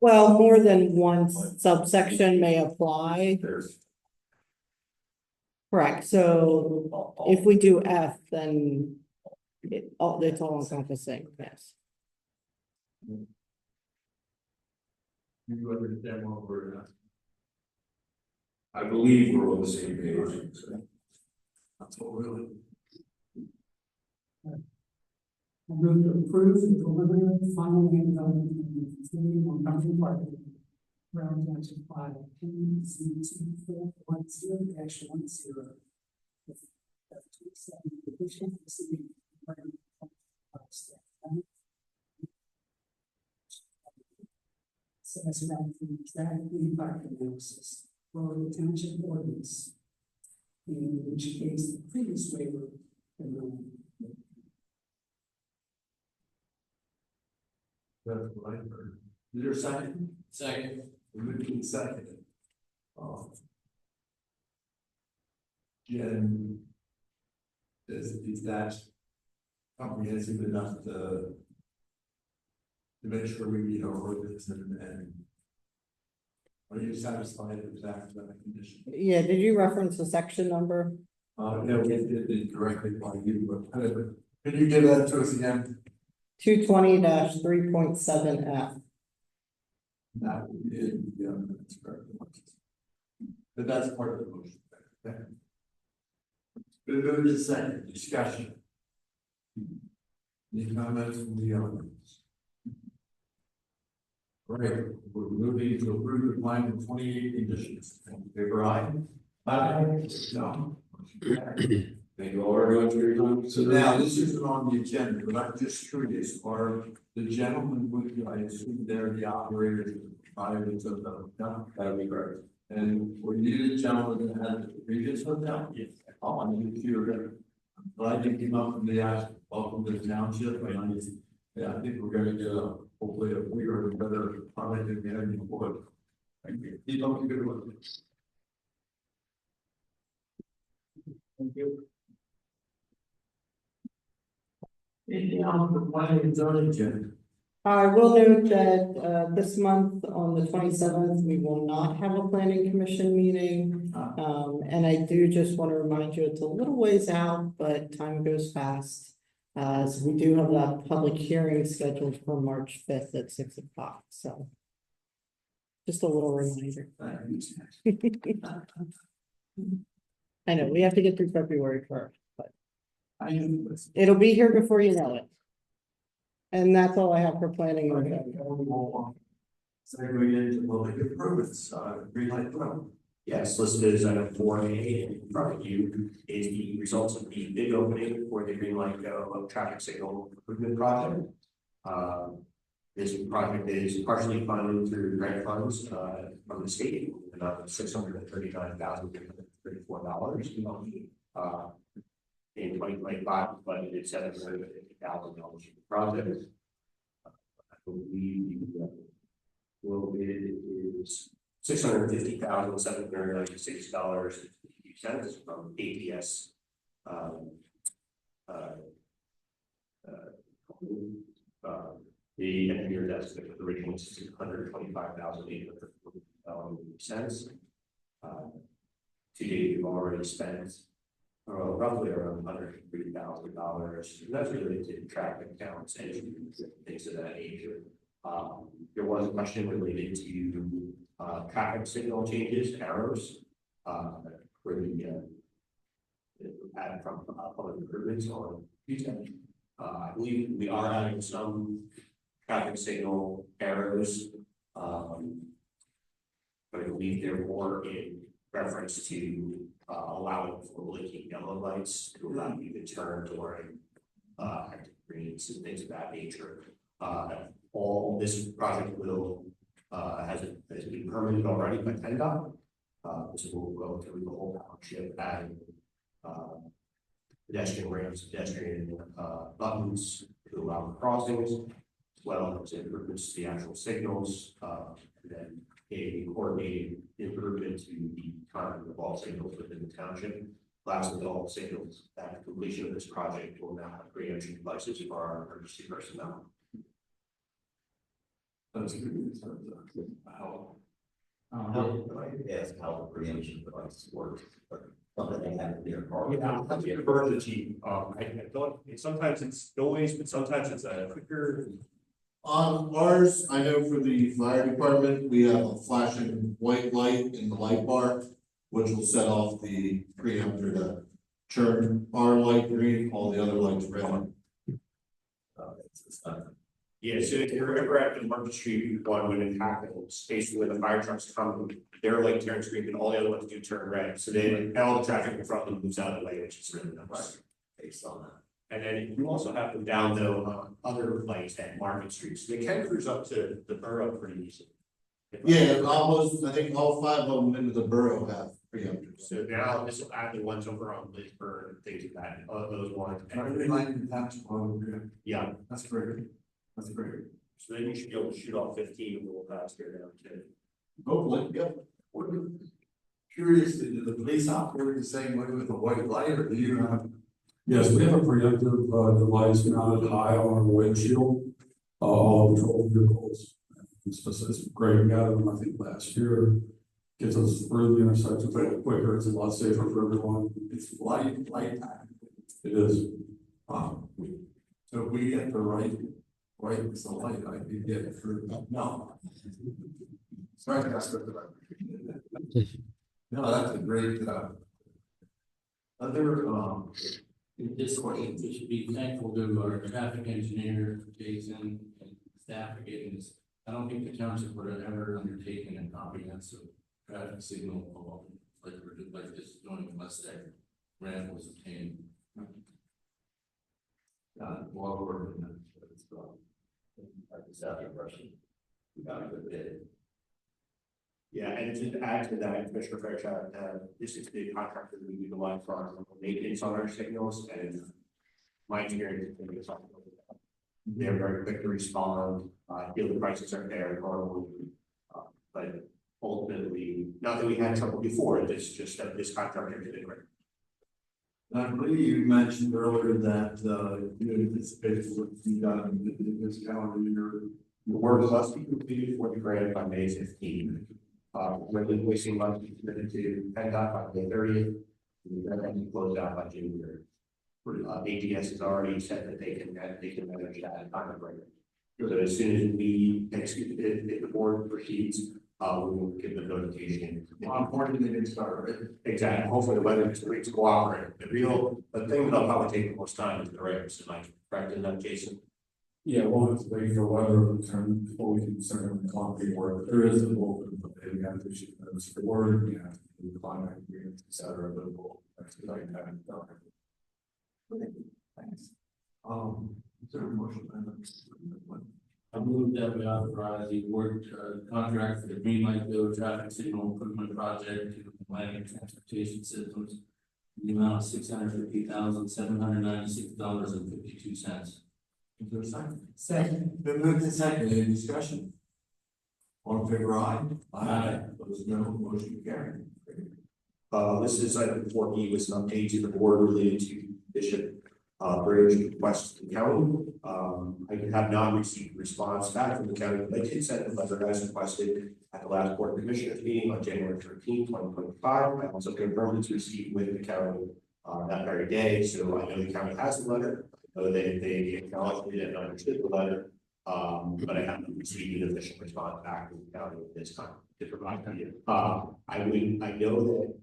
Well, more than one subsection may apply. Correct, so if we do F, then it's all encompassing, yes. You understand what we're asking? I believe we're on the same page. That's what we're really. I move to approve the preliminary final development of the continuing on Country Park. Brown Township 5-22410-10. Says that the traffic impact analysis for the township ordinance, in which case the previous waiver. That's what I heard. Is there a second? Second. We're moving second. Jen, is that comprehensive enough to make sure we meet our ordinance and are you satisfied with that condition? Yeah, did you reference the section number? No, we did it directly by you, but can you give that to us again? 220-3.7F. That would be, that's correct. But that's part of the motion. Okay. We'll move to second discussion. Any comments from the audience? Great, we're moving to approve the plan with 28 conditions. Favor aye? Aye. No. Thank you all very much for your time. So now, this isn't on the agenda, but I'm just curious, are the gentlemen with you, I assume they're the operators and proprietors of the hotel? That would be great. And were you the gentleman that had the previous hotel? Yes. Oh, I mean, you're glad you came up from the welcome to the township, and I think we're gonna get hopefully a bigger and better product than we had before. Thank you. Keep up the good work. Thank you. Anything on the planning and zoning agenda? I will note that, this month on the 27th, we will not have a planning commission meeting. And I do just want to remind you, it's a little ways out, but time goes fast. So we do have that public hearing scheduled for March 5th at 6 o'clock, so. Just a little reminder. I know, we have to get through February first, but it'll be here before you know it. And that's all I have for planning. Segue into public improvements, green light road. Yes, listed as item 4A in front of you is the results of the bid opening for the Green Light Go traffic signal improvement project. This project is partially funded through grant funds from the state, about $639,334. In 2025, budgeted $750,000 for the project. I believe the low bid is $650,796.52 from APS. The engineer's estimate was originally $625,840. To date, we've already spent roughly around $103,000. That's related to traffic counts and things of that nature. There was a question related to traffic signal changes, errors, for the added from public improvements on P10. I believe we are adding some traffic signal errors, but I believe they're more in reference to allowing for blinking yellow lights to allow you to turn during active greens and things of that nature. All this project will has been permitted already by PennDOT. So we'll go through the whole township, adding pedestrian ramps, pedestrian buttons to allow the crossings, as well as improvements to the actual signals, and then a coordinated improvement to the timing of all signals within the township. Lastly, all signals at the completion of this project will now have pre-entry devices for our emergency personnel. That's good. How the preemption devices work, but something they have in their car. Yeah, that's emergency. I thought sometimes it's noise, but sometimes it's a quicker. On ours, I know for the fire department, we have a flashing white light in the light bar, which will set off the preempter to turn our light green, all the other lights red. Yeah, so if you're ever at the Market Street one, when it happens, basically when the fire trucks come, their light turns green, and all the other ones do turn red. So then all the traffic in front of them moves out of the way, which is really nice. Based on that. And then you also have them down though, other lights at Market Street, so they can cruise up to the borough pretty easily. Yeah, almost, I think all 5 of them into the borough have preempters. So now this will add the ones over on Lisburn and things like that, those ones. I really like the tax one. Yeah, That's great. That's great. so then you should be able to shoot off 15 a little faster now too. Hopefully, yep. Curious, do the police operate the same way with a white light, or do you have? Yes, we have a preemptive device mounted high on our windshield, all patrol vehicles. It's great. We got them, I think, last year. Gets us through the intersection a bit quicker. It's a lot safer for everyone. It's light. It is. So if we get the right is the light, I could get it through. No. Sorry, that's good. No, that's a great, other, At this point, we should be thankful to our traffic engineer, Jason, and staff for getting this. I don't think the township would have ever undertaken a comprehensive traffic signal like this doing unless that grant was obtained. well, we're in that. Is that your question? We got a good bid. Yeah, and to add to that, Commissioner Fairchild, this is the contractor that we utilize for our maintenance on our signals, and my experience is they're very quick to respond. Feel the prices are fair normally, but ultimately, not that we had trouble before. It's just that this contractor did it great. I believe you mentioned earlier that, you anticipate what you got in this calendar year. The work must be completed for the grant by May 15th. When the invoicing must be submitted to PennDOT by May 30th, and then closed out by January. ATS has already said that they can manage that time of grant. So as soon as we execute it, if the board proceeds, we will give them notification. Important they didn't start, right? Exactly. Hopefully the weather is to cooperate. The thing that'll probably take the most time is the rain. So am I correct in that, Jason? Yeah, we'll have to wait for weather to turn before we can start on the concrete work. There is a little bit of a, we have to issue those for work, we have to do climate agreements, et cetera, but we'll expedite that. Thanks. Is there a motion? I move that we authorize the award contract for the Green Light Bill Traffic Signal Improvement Project to Atlantic Transportation Systems in the amount of $650,796.52. Is there a second? Second. Been moved and seconded, any discussion? All in favor, aye? Aye. Those no, motion carried. This is item 4E was an update to the board related to Bishop Bridge request to the county. I have not received a response back from the county, but I did send a letter as requested at the last board commissioners meeting on January 13, 2025. I also confirmed it's received with the county that very day, so I know the county has the letter. I know they acknowledged it and understood the letter, but I haven't received an official response back from the county at this time to provide to you. I know that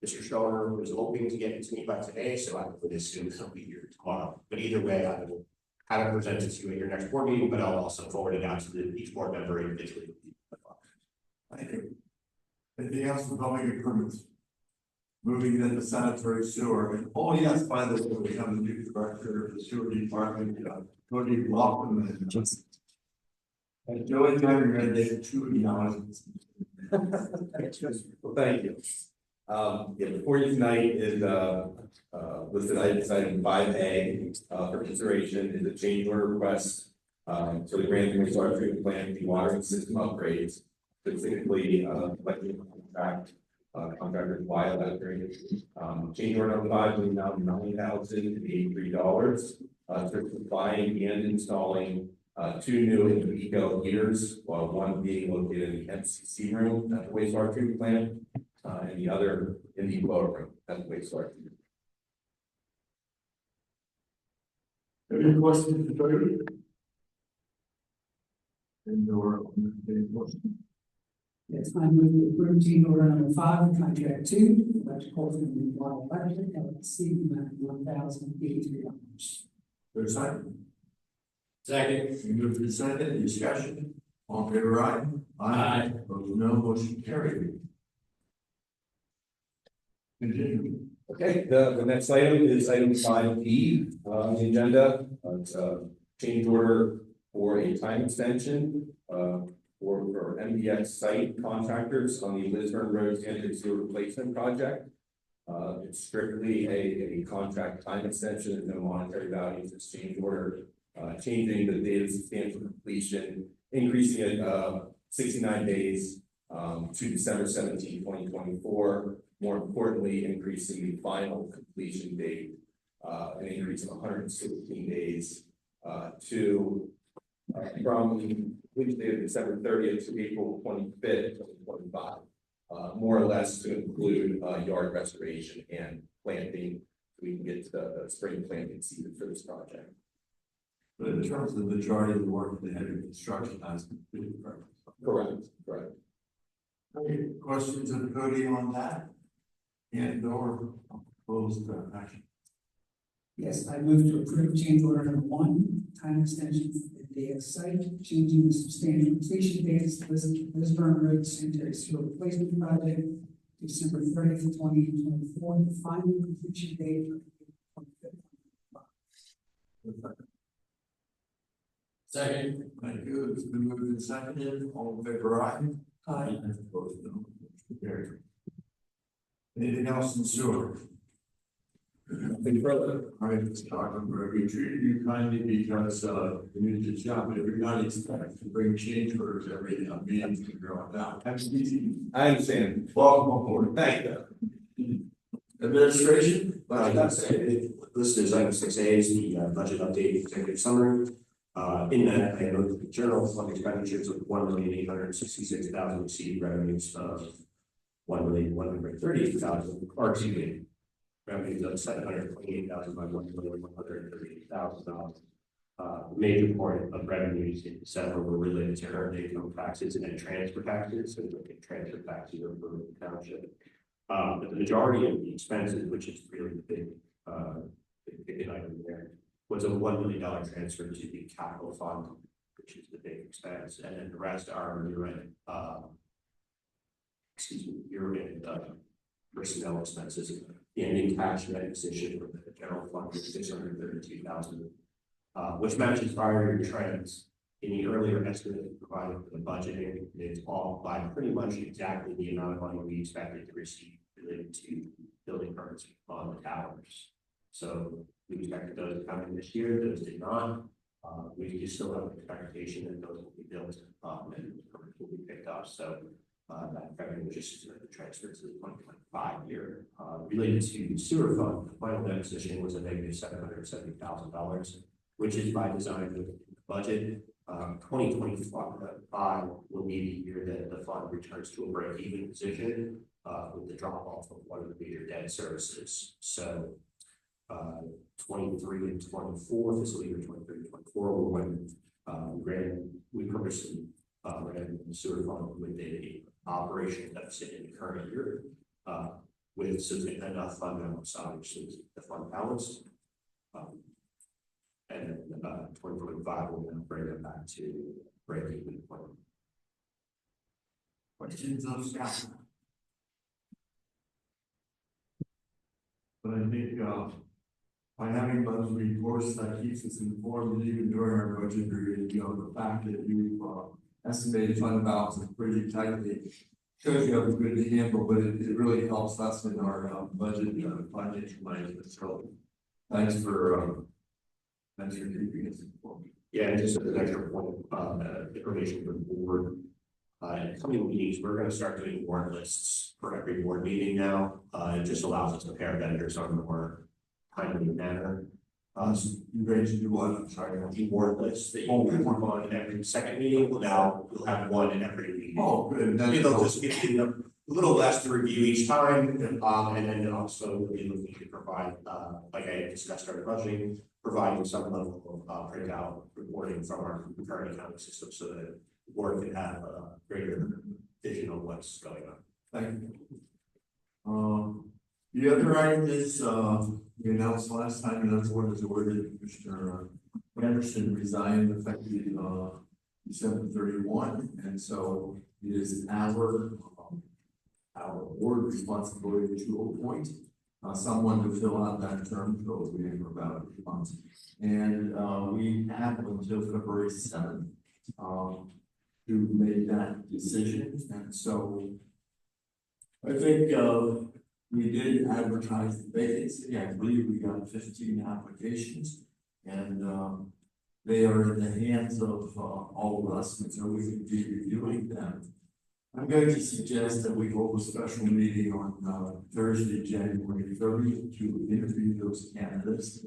Mr. Stoner was hoping to get it to me by today, so I would assume he'll be here tomorrow. But either way, I will have it presented to you at your next board meeting, but I'll also forward it out to each board member individually. Thank you. Anything else for public improvements? Moving into sanitary sewer, and oh yes, by the way, we have a new director of the sewer department, Cody Lofton. And Joey, you're gonna take 2 acknowledgements. Well, thank you. Yeah, before you tonight is, listed item 5A, for consideration is a change order request. So the grant and wastewater treatment plant dewatering system upgrades, specifically, contractor Wild upgrade. Change order number 5 is now $9,083, for supplying and installing 2 new eco heaters, while one being located in the MCC room at the wastewater treatment plant, and the other in the boiler room at the wastewater treatment. Any questions for Cody? And/or Yes, I move to approve change order number 5, contract 2, electrical from the Water Electric, LLC, amount of $1,083. there's a second. Second. We move to second, discussion, all in favor, aye? Aye. Those no, motion carried. Continue. Okay, the next item is item 5E on the agenda. It's a change order for a time extension for MDX site contractors on the Lisburn Road sanitary sewer replacement project. It's strictly a contract time extension and no monetary value to this change order. Changing the date of substantial completion, increasing it 69 days to December 17, 2024. More importantly, increasing the final completion date, an increase of 116 days to from completion date of December 30th to April 25th, 2025. More or less to include yard restoration and planting. We can get to the spring planting season for this project. But in terms of the majority of the work, the heavy construction has completed. Correct, correct. Any questions of Cody on that? And or opposed action? Yes, I move to approve change order number 1, time extension for the DX site, changing the substantial completion dates to Lisburn Road sanitary sewer replacement project, December 30th, 2024, the final completion date of 25th. Second. Thank you, it's been moved and seconded, all in favor, aye? Aye. Opposed, no, motion carried. Anything else in sewer? Nothing further. All right, let's talk about we treated you kindly because you need to job, but we're not expected to bring change orders every meeting to grow it down. That's easy. I understand. Welcome aboard. Thank you. Administration, that's it. Listed as item 6A is the budget update executive summary. In that, I note that the general fund expenditures of $1,866,000 exceed revenues of $1,138,000, or excuse me, revenues of $728,000 by $1,138,000. The major part of revenues in December were related to earned income taxes and then transfer taxes. So transfer taxes are for the township. But the majority of the expenses, which is really the big ticket item there, was a $1 million transfer to the capital fund, which is the big expense, and then the rest are year-end, year-end personnel expenses. The ending cash net position for the general fund is $632,000, which matches prior year trends. In the earlier estimate provided for the budgeting, it's all by pretty much exactly the amount of money we expected to receive related to building permits on the towers. So we expected those coming this year, those did not. We just still have an expectation that those will be built and permits will be picked up. So that revenue just transferred to the 2025 year. Related to the sewer fund, the final deposition was a negative $770,000, which is by design with the budget. 2025 will be the year that the fund returns to a break-even position with the drop-off of one of the major debt services. So 23 and 24, fiscal year 23 and 24 were when we purposely ran the sewer fund with a operational deficit in the current year with sufficient enough fund balance, obviously the fund balance. And then 2025 will then bring it back to break-even point. Questions of staff? But I think by having those reports, that keeps us informed even during our budget period. You know, the fact that you've estimated fund balances pretty tightly shows you have a good handle, but it really helps us in our budget financial management. So thanks for keeping us informed. Yeah, and just as an extra point information for the board. In coming meetings, we're going to start doing warrant lists for every board meeting now. It just allows us to pair vendors on a more timely manner. You ready to do what? I'm sorry. The warrant lists that you have on every second meeting. Now you'll have one in every meeting. Oh, good. It'll just give you a little less to review each time, and then also we'll be looking to provide, like I discussed during budgeting, providing some level of printout reporting from our current accounting system so that the board can have a greater vision of what's going on. Thank you. The other item is we announced last time, and that's what is awarded. Commissioner Anderson resigned effective December 31, and so it is our board responsibility to appoint someone to fill out that term. So we have about 8 months, and we have until February 7th to make that decision. And so I think we did advertise the vacancy. I believe we got 15 applications, and they are in the hands of all of us, and so we can be reviewing them. I'm going to suggest that we hold a special meeting on Thursday, January 30th to interview those candidates.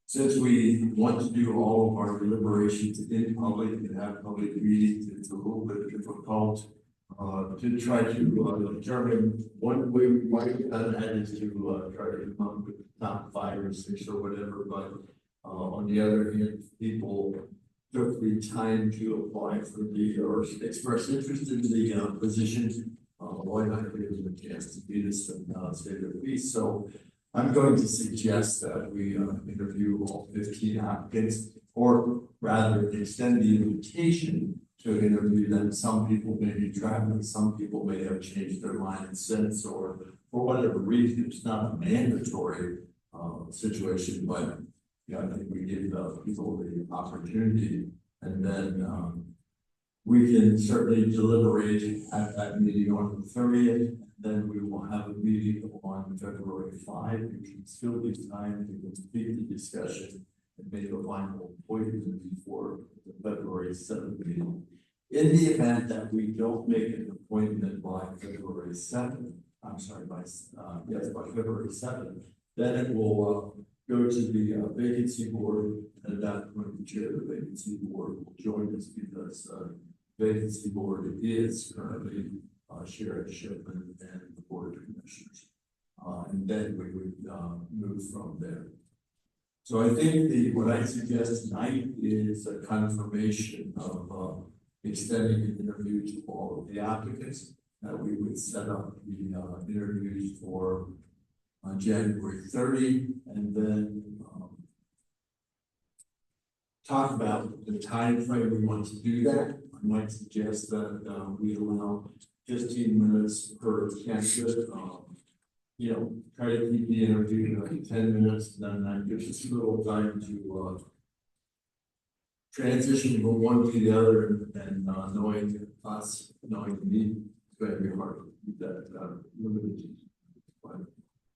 Since we want to do all of our deliberations in public and have public meetings, it's a little bit difficult to try to determine one way we might have done that is to try to come up with top 5 or 6 or whatever. But on the other hand, people took the time to apply for or express interest in the position. Why not give them a chance to do this and say their piece? So I'm going to suggest that we interview all 15 applicants, or rather extend the invitation to interview them. Some people may be traveling, some people may have changed their mind since, or for whatever reason. It's not a mandatory situation, but I think we give people the opportunity, and then we can certainly deliberate at that meeting on the 30th. Then we will have a meeting on February 5. We can still be time to complete the discussion and make a final appointment before the February 7th meeting. In the event that we don't make an appointment by February 7th, I'm sorry, by February seventh, then it will, go to the vacancy board, and at that point, the chair of the vacancy board will join us because, vacancy board is currently, Sharon Shipman and the board of commissioners. And then we would, move from there. So I think what I suggest tonight is a confirmation of, extending the interviews to all of the applicants. That we would set up the, interviews for, January 30, and then, talk about the time frame we want to do that. I might suggest that, we allow 15 minutes per candidate. Try to keep the interview like 10 minutes, then that gives us a little time to transition from one to the other, and knowing us, knowing me, it's going to be hard to keep that limited. But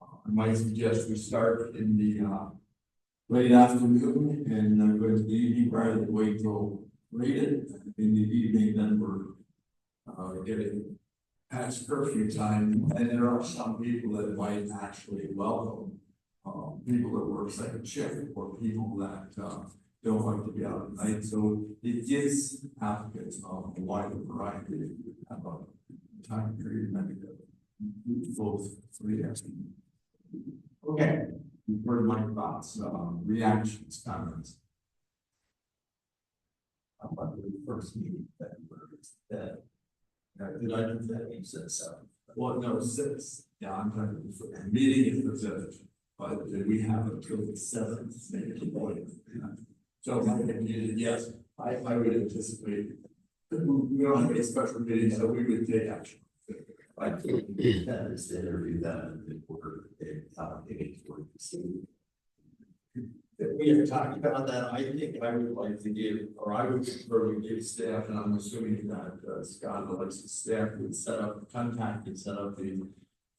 I might suggest we start in the late afternoon and go to the evening rather than wait till late in the evening. Then we're getting past curfew time, and there are some people that might actually welcome people that work second shift or people that don't like to be out at night. So it gives applicants a wider variety of time period and both three afternoons. Okay, you've heard my thoughts, reactions, comments. About the first meeting that did I do that? You said so. Well, no, 6. Yeah, I'm talking for the meeting is the 5th, but we have until the 7th. So yes, I would anticipate we don't have any special meeting, so we would take action. I think that is to interview them in order We have talked about that. I think I would like to give, or I would prefer to give staff, and I'm assuming that Scott and Alexa's staff would set up contact and set up the.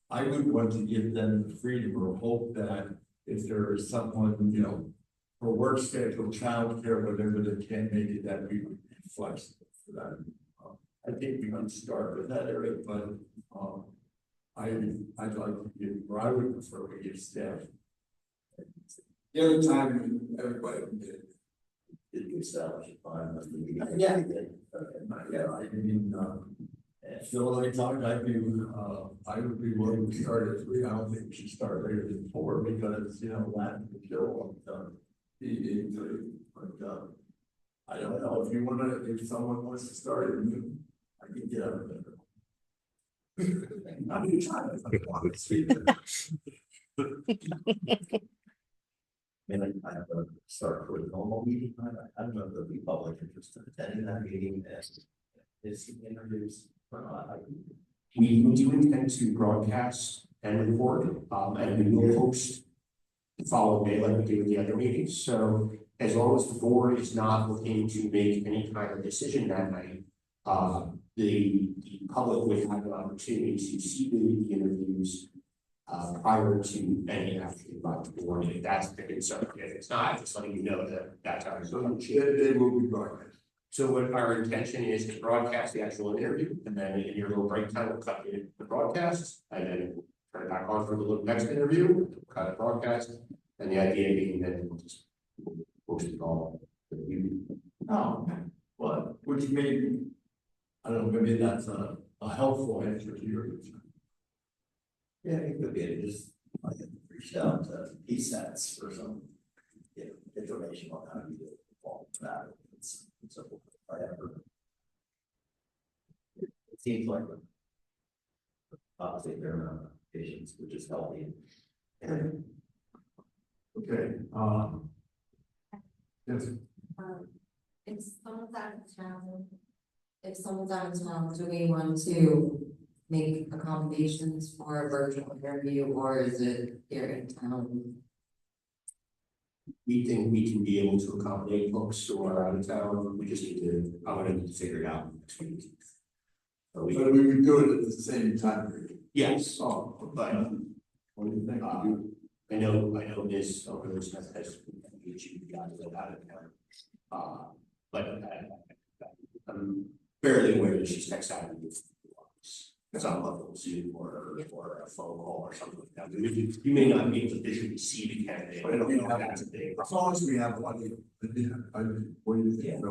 I would want to give them the freedom or hope that if there is someone, for work schedule, childcare, whatever, they can't make it, that we would be flexible for that. I think we can start with that area, but I'd like to give, or I would prefer to give staff. The other time when everybody would get it. Did you establish a time? Yeah. I mean, Phil and I talked, I would be willing to start at 3. I don't think we should start later than 4 because, that would kill but I don't know if someone wants to start it, I can get out of there. I'm trying I have to start with a normal meeting. I don't know if there'll be public interest in attending that meeting as is introduced or not. We do intend to broadcast and record, and we will host the following day like we do with the other meetings. So as long as the board is not looking to make any kind of decision that night, the public would have an opportunity to see the interviews prior to any action by the board, if that's the concern. If it's not, just letting you know that that's how it's going. they will be broadcast. So what our intention is to broadcast the actual interview, and then in your little break time, we'll cut the broadcast, and then turn it back on for the next interview, cut the broadcast, and the idea being that we'll just post it all. Oh, well, which maybe, I don't know, maybe that's a helpful answer to your concern. Yeah, it could be. Just I reached out to PSATs for some information on how to do all of that. It's it seems like obviously there are patients, which is healthy. And okay. Yes. If someone's out of town, do we want to make accommodations for a virtual interview, or is it here in town? We think we can be able to accommodate folks who are out of town. We just need to, I'm gonna need to figure it out next week. But we would do it at the same time period. Yes, Oh, but what do you think? I know Ms. Oakers has you guys out of town. But I'm fairly aware that she's texted out of the office. on level Zoom or a phone call or something like that. You may not be able to visually see the candidate. I don't know if that's a big. As long as we have one, what do you think?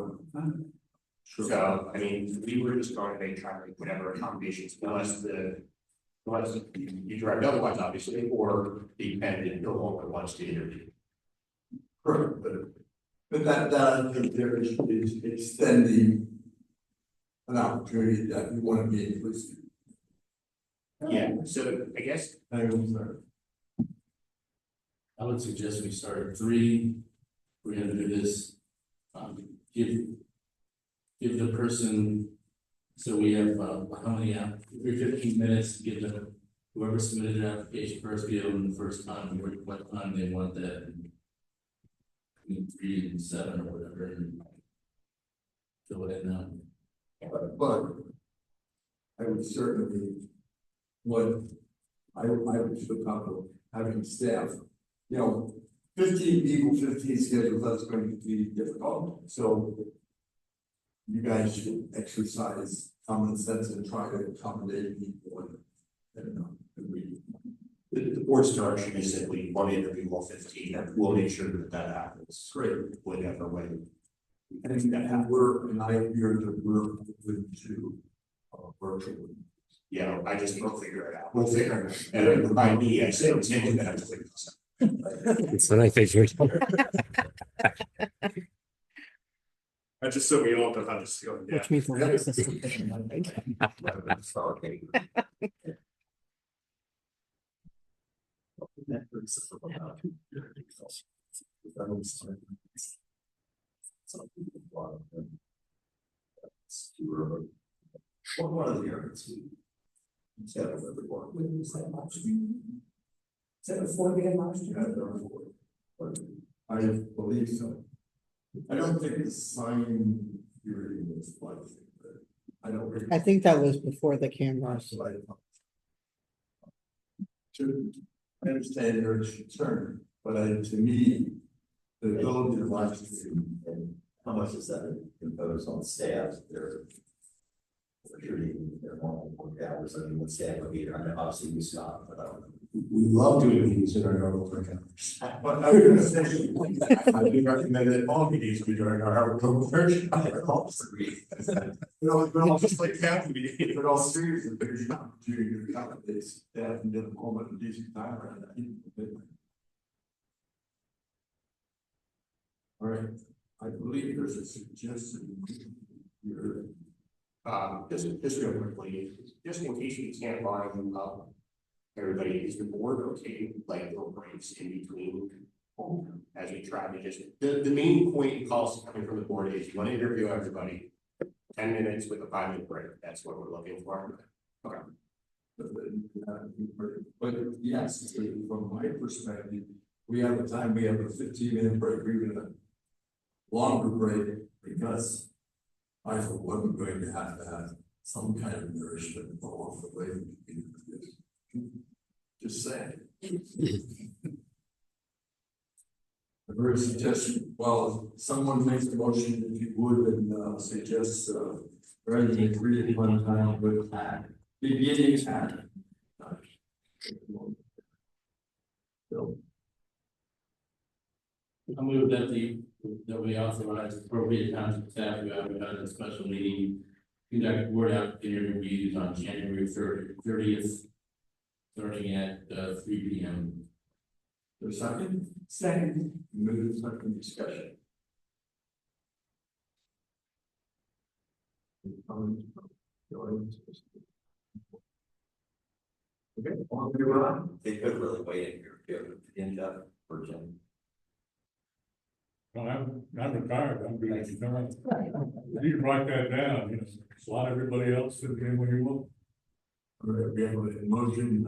Sure. So, I mean, we were just going to make try to make whatever accommodations, unless you direct otherwise, obviously, or the candidate no longer wants to interview. Correct, but that I think there is extending an opportunity that we want to be inclusive. Yeah, so I guess. I would suggest we start at 3. We're gonna do this, give the person, so we have, how many, every 15 minutes, give them, whoever submitted an application first, give them the first time, what time they want that. Between 3 and 7 or whatever, and fill it in now. But I would certainly, I would feel comfortable having staff, 15 people, 15 schedules, that's going to be difficult, so you guys should exercise common sense and try to accommodate people and agree. The board's direction should be simply one interview all 15, and we'll make sure that happens. Great. Whatever way. And I hear that we're open to virtual. Yeah, we'll figure it out. We'll figure it out. And by me, I say, it's going to have to figure this out. That's what I figured. That's just so we all know how to skill. Which means we'll have a system. One of the areas we set up everyone. Is that before we had last year? I believe so. I don't think the sign period was like, I don't. Really. I think that was before the cameras. I understand your concern, but to me, the ability to live stream and how much is that imposed on staff? They're treating their normal work hours. I mean, what staff would be, I mean, obviously we stop, but We love doing meetings in our normal work hours. But I was going to say, I do recommend that all meetings be during our normal work hours. But just like half meeting, but all seriously, there's an opportunity to accommodate staff and get a moment of decent time around that. All right, I believe there's a suggestion here. Just real quickly, just in case you can't line up. Everybody, is the board okay, like little breaks in between, as we try to just, the main point and policy coming from the board is you want to interview everybody. 10 minutes with a 5-minute break, that's what we're looking for. Okay. But yes, from my perspective, we have a time, we have a 15-minute break, even a longer break, because I for one am going to have some kind of nourishment along the way. Just saying. A very suggestion, well, someone makes the motion, if you would, and suggest rather than 3 at one time, with beginning at. I move that we authorize appropriate township staff to advertise a special meeting, conduct board applicant interviews on January 30th, starting at 3 p.m. For a second? Second. Move second discussion. Okay, on to run. they could really wait here, in depth for Jim. Well, I'm retired, I'm going to return. You can write that down, slot everybody else in when you want. All right, we have a motion,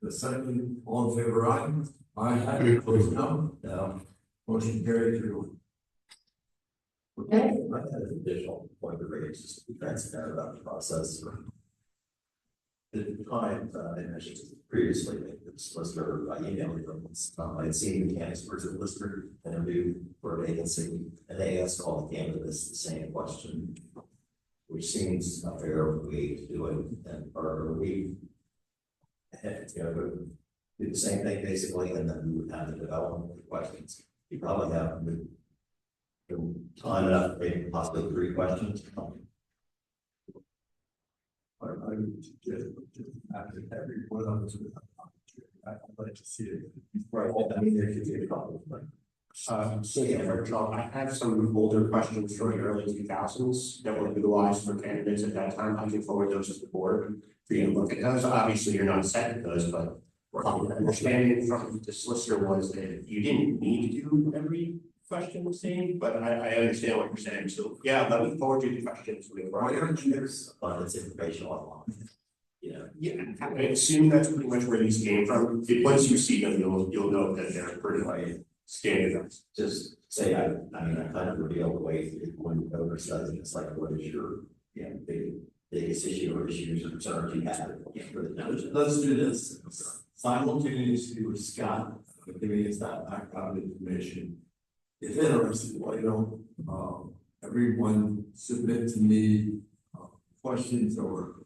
the second, all in favor, aye? Aye. Opposed, no? No. Motion carried 3-1. I had an additional point of raise, just to be transparent about the process. The client, I mentioned previously, this lister, I emailed them, I had seen the candidates for the lister interview for a vacancy, and they asked all the candidates the same question. which seems a fair way to do it, and or we had, do the same thing basically, and then we would have the development questions. You probably have the time enough, maybe possibly 3 questions. I would suggest after every one of us, I'd like to see it. Right, I mean, there could be a couple, but. So yeah, for example, I have some older questions from the early 2000s that were utilized for candidates at that time. I can forward those to the board for you to look at those. Obviously, you're not set with those, but understanding from the solicitor was that you didn't need to do every question the same, but I understand what you're saying. So yeah, let me forward you the questions. There's abundance information online. Yeah, I assume that's pretty much where these came from. Once you see them, you'll know that they're pretty like standardized. Just say, I mean, I kind of revealed the way through one over study. It's like, what is your, biggest issue or issues or concerns you have? Let's do this simultaneously with Scott giving us that background information. If interested, why don't everyone submit to me questions or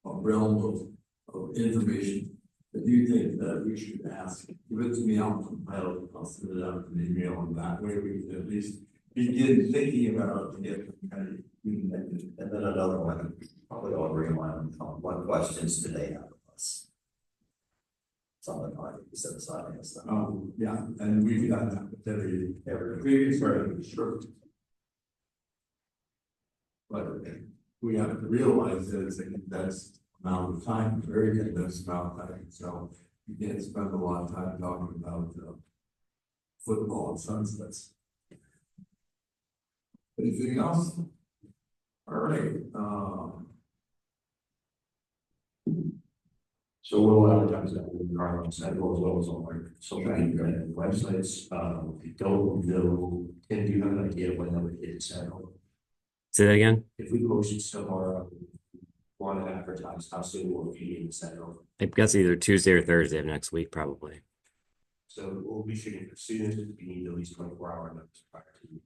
a realm of information that you think that we should ask. Give it to me, I'll compile it, I'll send it out in an email, and that way we can at least begin thinking about it. And then another one, probably all agree on what questions do they have of us? Something like you set aside, I guess. Yeah, and we've done that with every previous version, sure. But we have to realize that that's amount of time, very condensed amount of time, so you can't spend a lot of time talking about football and sunsets. Anything else? All right. So we'll advertise that in our website as well as on our social media and websites. I don't know, Tim, do you have an idea of when that would get settled? Say that again? If we post it tomorrow, want to advertise, how soon will it be in settled? I guess either Tuesday or Thursday of next week, probably. So we'll be shooting as soon as we need at least 24-hour notice prior to.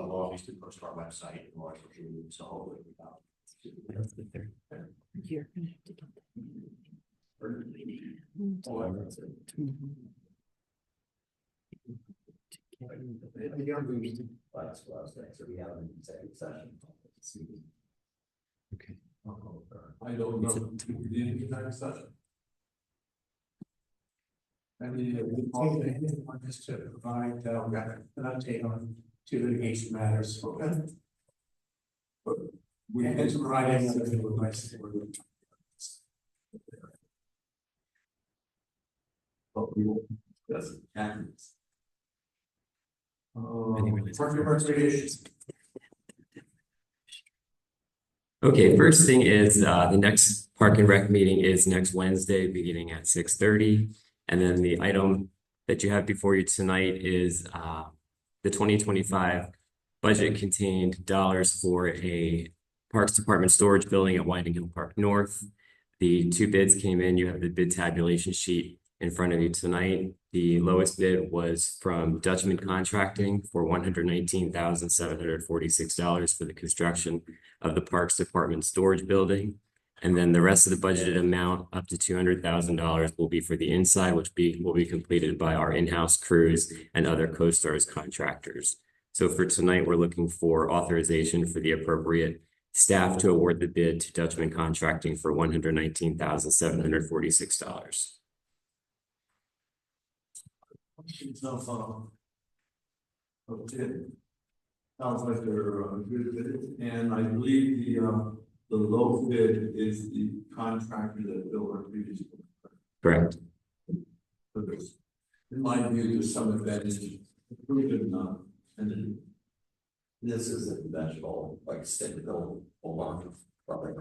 We'll obviously post to our website and our social media, so hopefully without. You're gonna have to get That's what I was saying, so we have an executive session. Okay. I don't know. The executive session. Any want us to provide an update on 2 litigation matters. Okay. But we had to provide any other advice. But we will discuss it afterwards. Okay, first thing is the next Park and Rec meeting is next Wednesday, beginning at 6:30. And then the item that you have before you tonight is the 2025 budget contained dollars for a Parks Department storage building at Winding Hill Park North. The 2 bids came in. You have the bid tabulation sheet in front of you tonight. The lowest bid was from Dutchman Contracting for $119,746 for the construction of the Parks Department storage building. And then the rest of the budgeted amount, up to $200,000, will be for the inside, which will be completed by our in-house crews and other CoStars contractors. So for tonight, we're looking for authorization for the appropriate staff to award the bid to Dutchman Contracting for $119,746. Okay. Sounds like they're good bid, and I believe the low bid is the contractor that built our previous. Correct. So there's, in my view, there's some advantage, proven, and This is a conventional, like stick built alarm.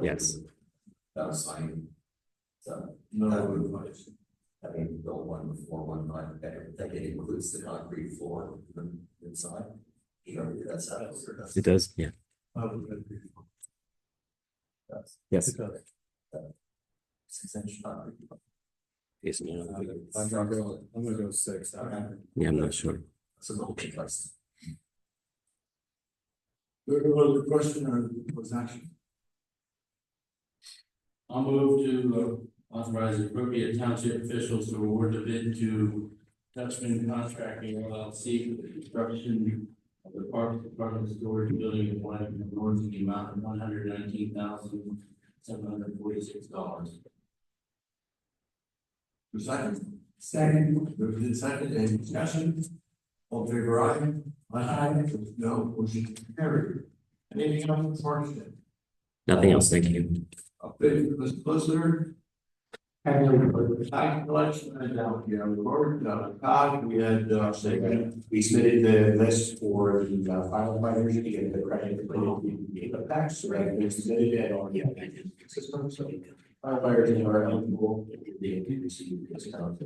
Yes. That's fine. So, no advice. having built one before one night, I think it includes the concrete floor inside. You know, that's how It does, yeah. Yes. 6-inch concrete. Yes, yeah. I'm gonna go 6. Yeah, I'm not sure. It's a little bit less. There was a question or was action? I'll move to authorize appropriate township officials to award the bid to Dutchman Contracting LLC for the construction of the Parks Department storage building in Wyoming, North, in the amount of $119,746. The second? Second. Moved in second, any discussion? All in favor, aye? Aye. No, motion carried. Anything else for Mark? Nothing else, thank you. Update from Mr. Solicitor. Tax collection, and now we have the board, Todd, we had, We submitted the list for the firefighters to get the credit for the income tax, so that we submitted it already updated the system, so firefighters are eligible. They can receive discount.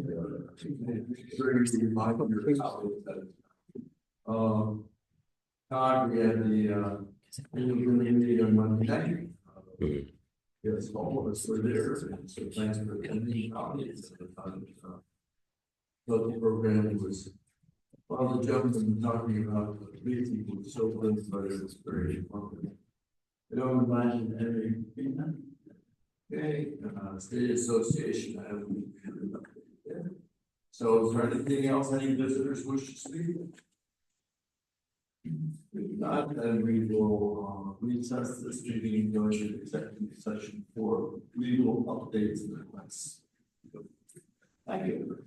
Todd, we had the, community on Monday night. Yes, all of us were there, and so thanks for attending. Local program was, well, the gentleman talking about the meeting was so good, but it was very informative. I don't imagine every, okay, state association, I have. So is there anything else any visitors wish to speak? If not, then we will recess this meeting and go into executive session for legal updates and requests. Thank you.